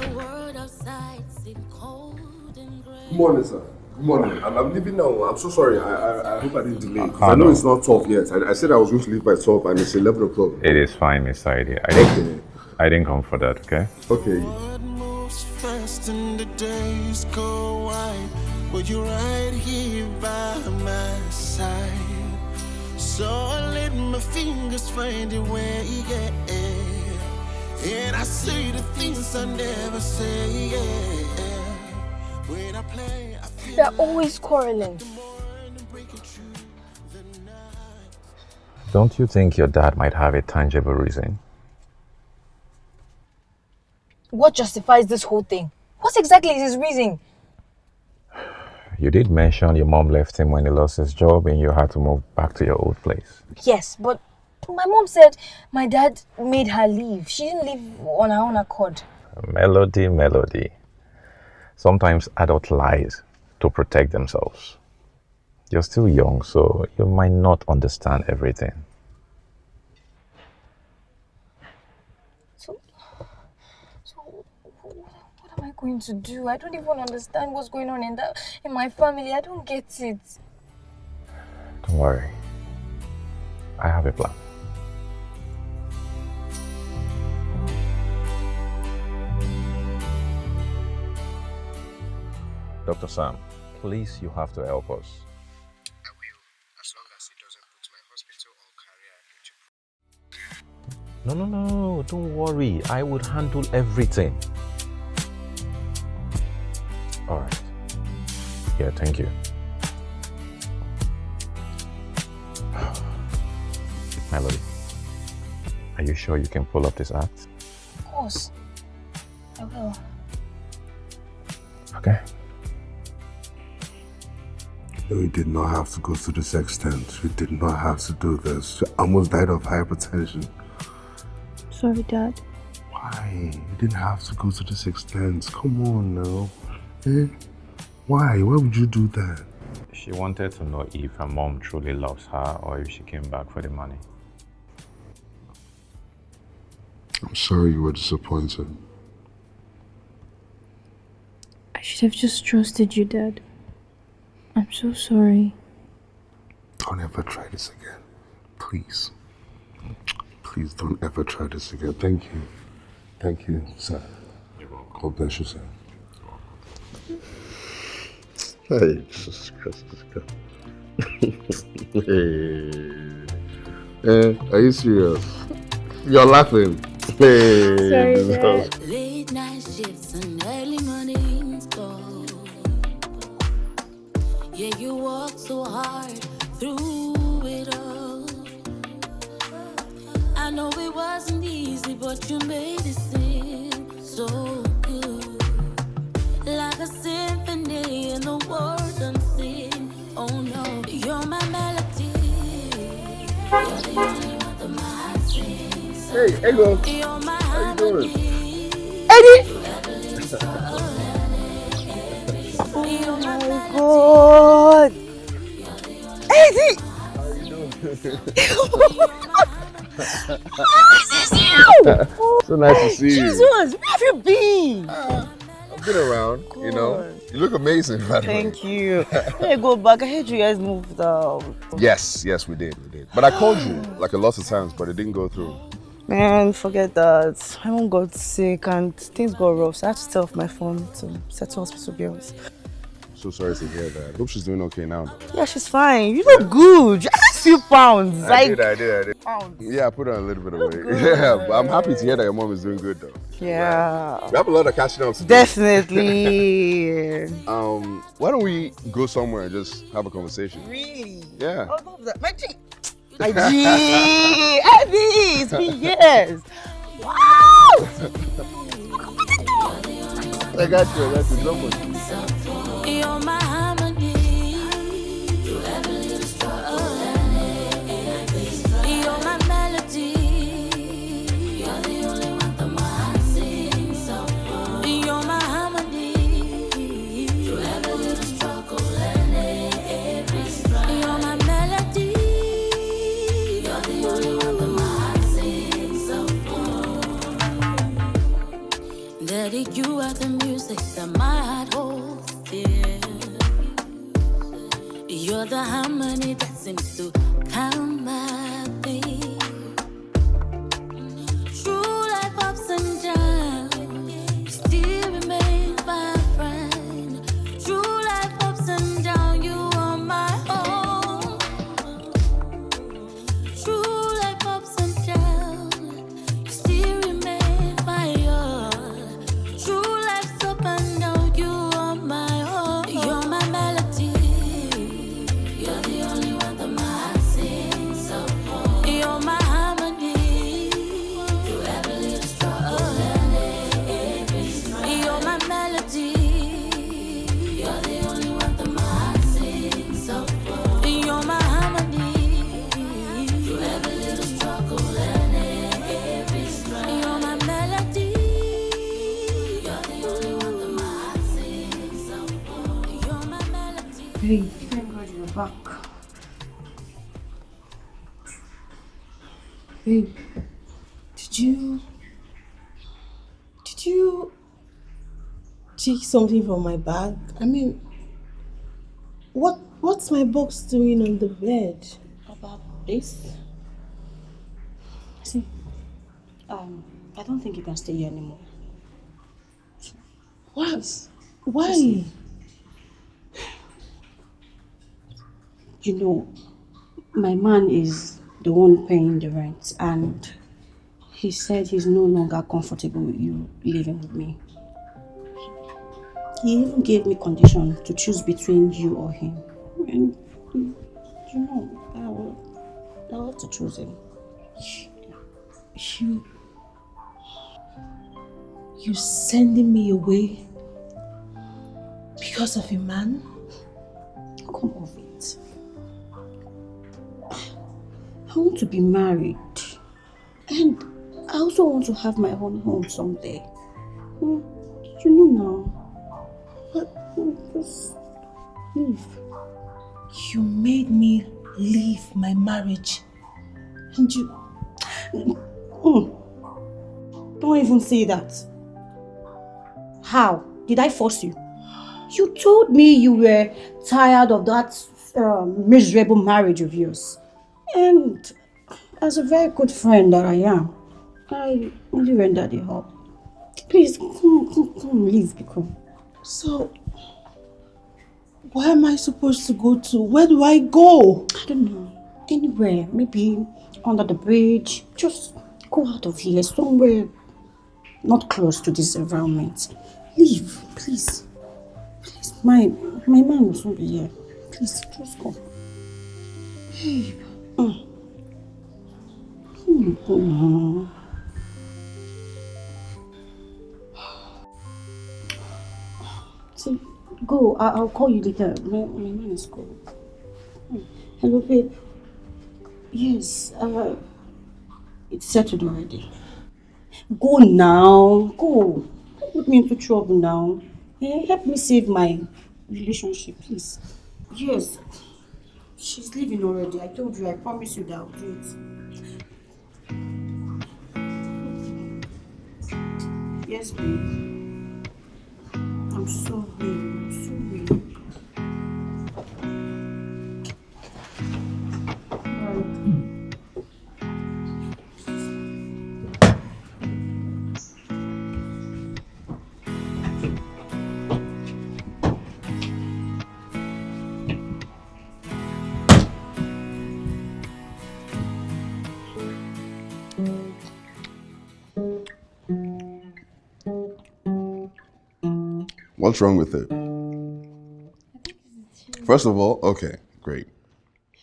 The world outside seems cold and gray. Good morning, sir. Good morning. I'm leaving now. I'm so sorry. I hope I didn't delay. I know it's not 12 yet. I said I was going to leave by 12 and it's 11 o'clock. It is fine, Mr. ID. I didn't come for that, okay? Okay. What moves fast and the days go wide? Well, you're right here by my side. So I let my fingers find your way, yeah. And I say the things I never say, yeah. When I play, I feel They're always quarreling. Don't you think your dad might have a tangible reason? What justifies this whole thing? What exactly is his reason? You did mention your mom left him when he lost his job and you had to move back to your old place. Yes, but my mom said my dad made her leave. She didn't leave on her own accord. Melody. Sometimes adults lie to protect themselves. You're still young, so you might not understand everything. So what am I going to do? I don't even understand what's going on in my family. I don't get it. Don't worry. I have a plan. Dr. Sam, please, you have to help us. I will, as long as it doesn't put my hospital or career into No, don't worry. I would handle everything. All right. Yeah, thank you. Melody, are you sure you can pull up this act? Of course. I will. Okay. No, we did not have to go to this extent. We did not have to do this. We almost died of hypertension. Sorry, Dad. Why? You didn't have to go to this extent. Come on now. Eh? Why? Why would you do that? She wanted to know if her mom truly loves her or if she came back for the money. I'm sorry you were disappointed. I should have just trusted you, Dad. I'm so sorry. Don't ever try this again. Please. Please don't ever try this again. Thank you. Thank you, sir. God bless you, sir. Hey, Jesus Christ. Hey. Are you serious? You're laughing. Hey. Sorry, Dad. Late night shifts and early mornings go. Yeah, you work so hard through it all. I know it wasn't easy, but you made it seem so good. Like a symphony in the world unseen. Oh no, you're my melody. You're the only one that my heart sings. Hey, Ego. You're my How you doing? Eddie! You're my melody. God! Eddie! How you doing? This is you! So nice to see you. Jesus, where have you been? I've been around, you know. You look amazing, by the way. Thank you. When I go back, I heard you guys moved out. Yes, we did. But I called you like a lot of times, but it didn't go through. Man, forget that. My mom got sick and things got rough, so I had to stay off my phone to settle hospital bills. So sorry to hear that. Hope she's doing okay now. Yeah, she's fine. You look good. You lost a few pounds. I did. Pounds. Yeah, I put on a little bit of weight. Yeah, but I'm happy to hear that your mom is doing good though. Yeah. We have a lot of catching up to do. Definitely. Why don't we go somewhere and just have a conversation? Really? Yeah. I love that. My G. Eddie, it's been years. Wow. I got you. So much. You're my harmony. You have a little struggle. You're my melody. You're the only one that my heart sings. You're my harmony. You have a little struggle. You're my melody. You're the only one that my heart sings. Daddy, you are the music that my heart holds dear. You're the harmony that seems to calm my pain. Through life ups and downs, you still remain my friend. Through life ups and downs, you are my home. Through life ups and downs, you still remain my all. Through life's up and down, you are my home. You're my melody. You're the only one that my heart sings. You're my harmony. You have a little struggle. You're my melody. You're the only one that my heart sings. You're my harmony. You have a little struggle. You're my melody. You're the only one that my heart sings. You're my melody. Hey, thank God you're back. Babe, did you... take something from my bag? I mean, what's my box doing on the bed? About this? See, I don't think you can stay here anymore. What? Why? You know, my man is the one paying the rent, and he said he's no longer comfortable with you living with me. He even gave me condition to choose between you or him. And you know, I want to choose him. You sending me away because of a man? Come off it. I want to be married, and I also want to have my own home someday. You know now. Just leave. You made me leave my marriage, and you... Don't even say that. How? Did I force you? You told me you were tired of that miserable marriage of yours. And as a very good friend that I am, I only rendered the help. Please, come, leave, because... So, where am I supposed to go to? Where do I go? I don't know. Anywhere. Maybe under the bridge. Just go out of here. Somewhere not close to this environment. Leave, please. Please, my man will soon be here. Please, just go. Babe. See, go. I'll call you later. My man is cold. Hello, babe. Yes, it's settled already. Go now. Go. Don't put me into trouble now. Help me save my relationship, please. Yes. She's leaving already. I told you. I promise you that I'll do it. Yes, babe. I'm sorry. I'm sorry. What's wrong with it? First of all, okay, great.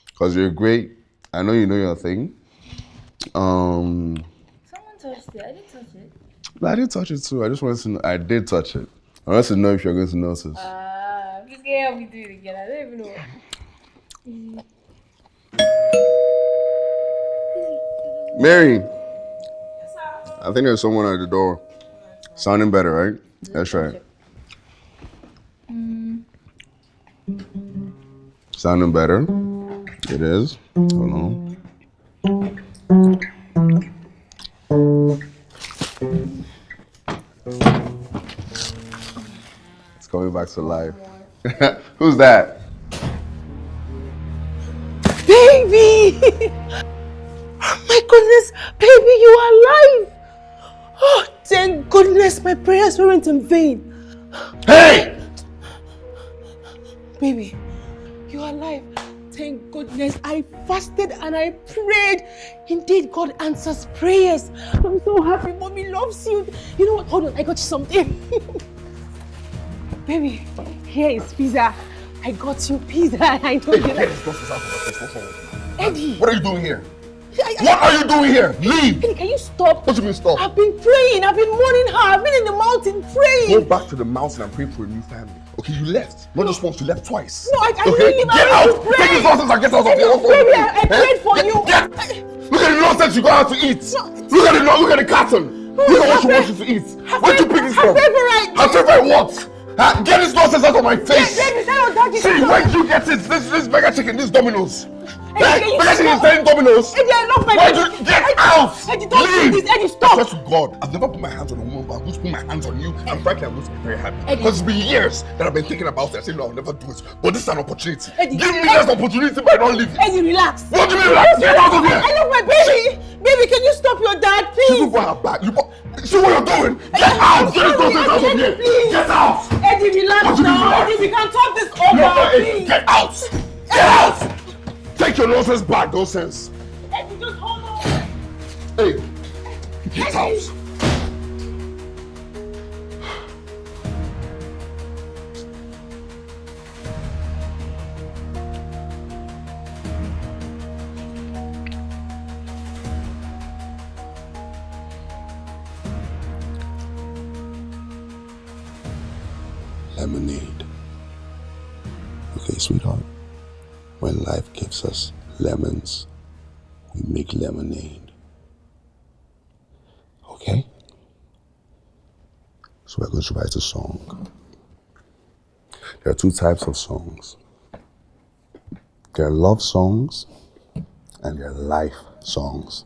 Because you're great. I know you know your thing. Someone touched it. I didn't touch it. I did touch it too. I just wanted to know. I did touch it. I wanted to know if you're going to notice. Please can you help me do it again? I don't even know. Mary! I think there's someone at the door. Sounding better, right? That's right. Sounding better. It is. Hold on. It's coming back to life. Who's that? Baby! Oh my goodness! Baby, you are alive! Oh, thank goodness my prayers weren't in vain. Hey! Baby, you are alive. Thank goodness. I fasted and I prayed. Indeed, God answers prayers. I'm so happy. Mommy loves you. You know what? Hold on. I got you something. Baby, here is pizza. I got you pizza. I told you that. Eddie. What are you doing here? What are you doing here? Leave! Eddie, can you stop? What do you mean stop? I've been praying. I've been mourning her. I've been in the mountain praying. Go back to the mountain and pray for a new family. Okay, you left. Not just once, you left twice. No, I okay? didn't leave. Get out! Take these nonsense and get out of here. Baby, I prayed for you. Look at the nonsense you got out to eat. Look at the carton. Look at what she wants you to eat. Where'd you pick this from? Her favorite what? Get this nonsense out of my face. Baby, see, where did you get it? This burger chicken, this Domino's. Eddie, because she's selling dominoes. Eddie, I love my baby. Get out! Eddie, don't do this. Eddie, stop! I swear to God, I've never put my hands on a woman, but I'm going to put my hands on you. And frankly, I'm going to be very happy. Eddie. Because it's been years that I've been thinking about it. I say, no, I'll never do it. But this is an opportunity. Eddie, Give me this opportunity by not leaving. Eddie, relax. What do you mean relax? Get out of here! I love my baby. Baby, can you stop your dad, please? She don't go her back. See what you're doing? Get out! Get this nonsense out of here! Please. Get out! Eddie, relax now. Eddie, we can talk this over. No, please. get out! Get out! Take your nonsense back, nonsense. Eddie, just hold on. Hey, get out! Lemonade. Okay, sweetheart. When life gives us lemons, we make lemonade. Okay? So we're going to write a song. There are two types of songs. There are love songs and there are life songs.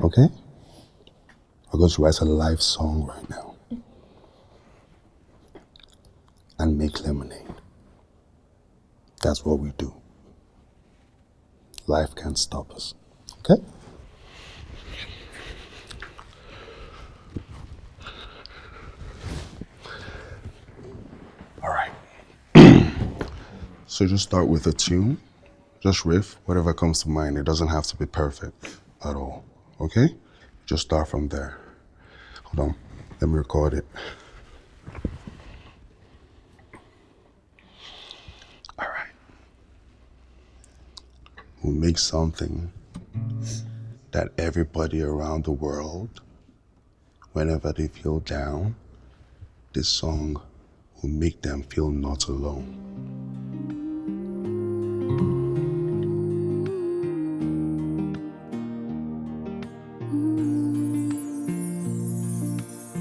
Okay? We're going to write a life song right now. And make lemonade. That's what we do. Life can't stop us. Okay? All right. So just start with a tune. Just riff, whatever comes to mind. It doesn't have to be perfect at all. Okay? Just start from there. Hold on. Let me record it. We'll make something that everybody around the world, whenever they feel down, this song will make them feel not alone.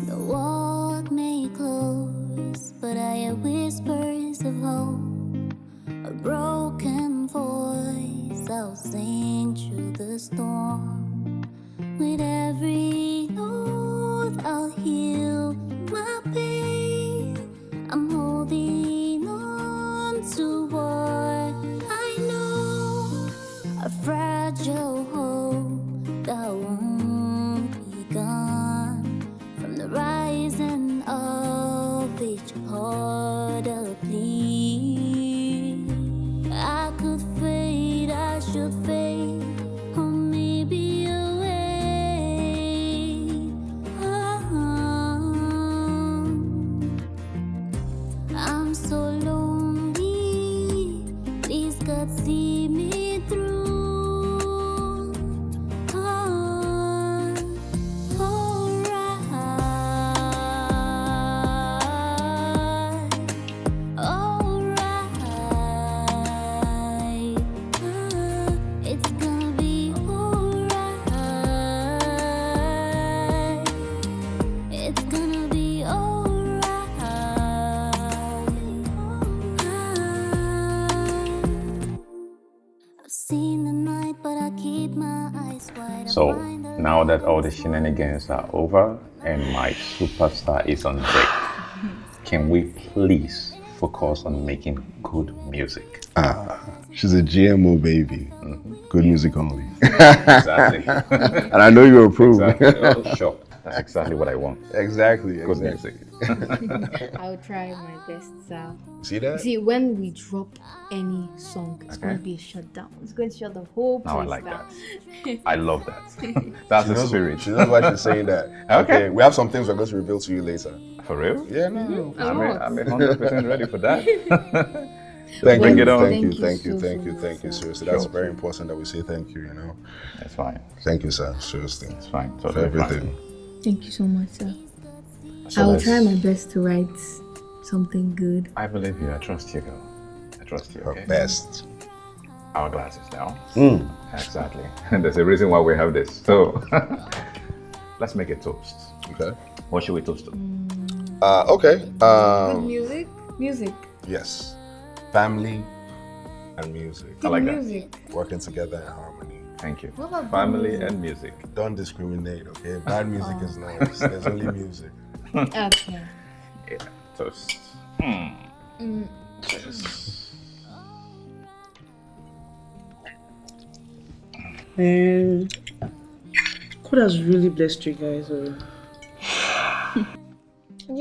The world may close, but I hear whispers of hope. A broken voice, I'll sing through the storm. With every note, I'll heal my pain. I'm holding on to what I know. A fragile hope that won't be gone. From the rising of each heart a plea. I could fade, I should fade, or maybe away. I'm so lonely, please God see me through. So now that all the shenanigans are over and my superstar is on deck, can we please focus on making good music? She's a GMO baby. Good music only. Exactly. And I know you approve. Exactly. Oh, sure. That's exactly what I want. Exactly. Good music. I'll try my best, sir. See that? See, when we drop any song, it's going to be a shutdown. It's going to shut the whole place Now I like down. that. I love that. That's the spirit. She knows why she's saying that. Okay. We have some things we're going to reveal to you later. For real? Yeah, no. I'm 100% ready for that. Thank Bring you, it on. thank you, so thank you. much, Seriously, that's very important that we say thank you, you know. That's fine. Thank you, sir. Seriously. It's fine. For Totally everything. Thank you so much, sir. So I will let's- try my best to write something good. I believe you. I trust you, girl. I trust you. Her Okay? best. Our glasses now. Exactly. There's a reason why we have this. So let's make a toast. Okay. What should we toast to? Okay. Good music? Music. Yes. Family and music. I like Music. Working together in harmony. Thank you. What about Family music? and music. Don't discriminate, okay? Bad music is nice. There's only music. Okay. Yeah, toast. And God has really blessed you guys. You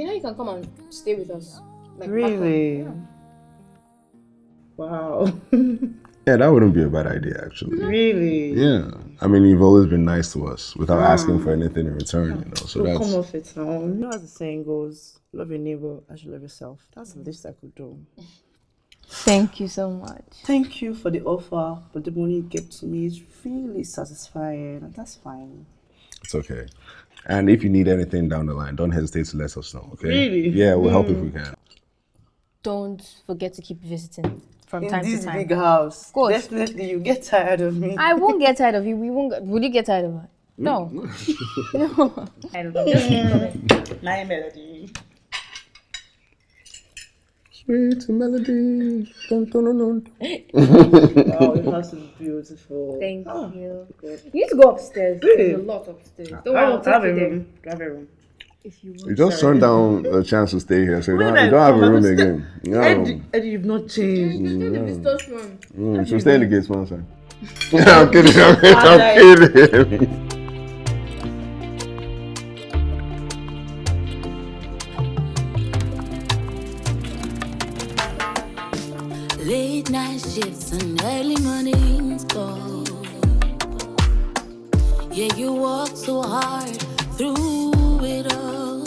know you can come and stay with us. Like Really? Wow. Yeah, that wouldn't be a bad idea, actually. Really? Yeah. I mean, you've always been nice to us without asking for anything in return, you know. So We'll that's. come off it now. You know, as the saying goes, love your neighbor as you love yourself. That's the least I could do. Thank you so much. Thank you for the offer, but the money you gave to me is really satisfying, and that's fine. It's okay. And if you need anything down the line, don't hesitate to let us know, okay? Really? Yeah, we'll help if we can. Don't forget to keep visiting from In time this to time. big house, Of course. definitely you get tired of me. I won't get tired of you. We won't. Will you get tired of her? No. No. I don't know. Just keep coming. My melody. Sweet melody. Dun, dun, dun, dun. Wow, your house is beautiful. Thank Oh, you. good. You need to go upstairs. Really? There's a lot upstairs. I Don't worry, I'll have a take you there. room. I have a room. If you You want. just turned down a chance to stay here, so you When don't, I you don't have a come, I room will stay- again. No. Eddie, you've not changed. The visitors room. So stay in the gates, man, sir. I'm kidding, I'm kidding. Late night shifts and early mornings call. Yeah, you worked so hard through it all.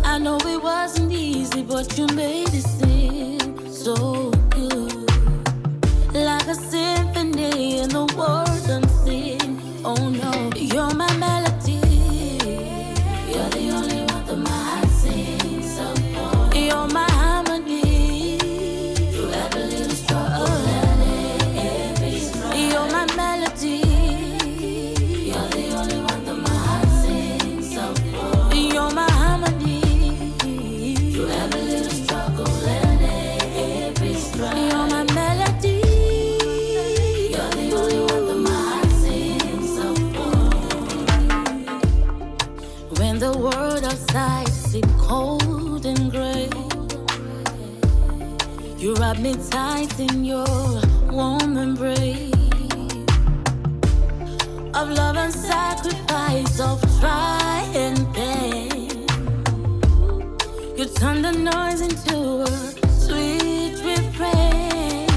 I know it wasn't easy, but you made it seem so good. Like a symphony in the world unseen. Oh no, you're my melody. You're the only one that my heart sings so for. You're my harmony. Through every little struggle and every struggle. You're my melody. You're the only one that my heart sings so for. You're my harmony. Through every little struggle and every struggle. You're my melody. You're the only one that my heart sings so for. When the world outside seems cold and gray, you wrap me tight in your warm embrace of love and sacrifice, of try and pain. You turn the noise into a sweet refrain.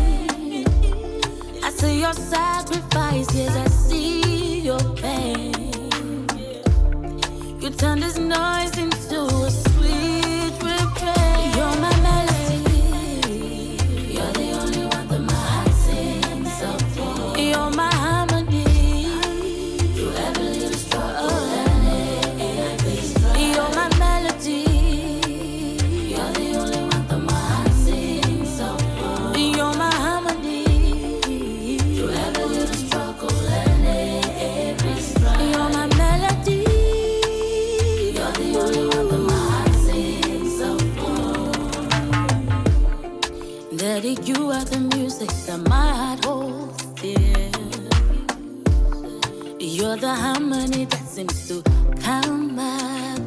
I see your sacrifice, yes, I see your pain. You turn this noise into a sweet refrain. You're my melody. You're the only one that my heart sings so for. You're my harmony. Through every little struggle and every struggle. You're my melody. You're the only one that my heart sings so for. You're my harmony. Through every little struggle and every struggle. You're my melody. You're the only one that my heart sings so for. Daddy, you are the music that my heart holds dear. You're the harmony that seems to calm my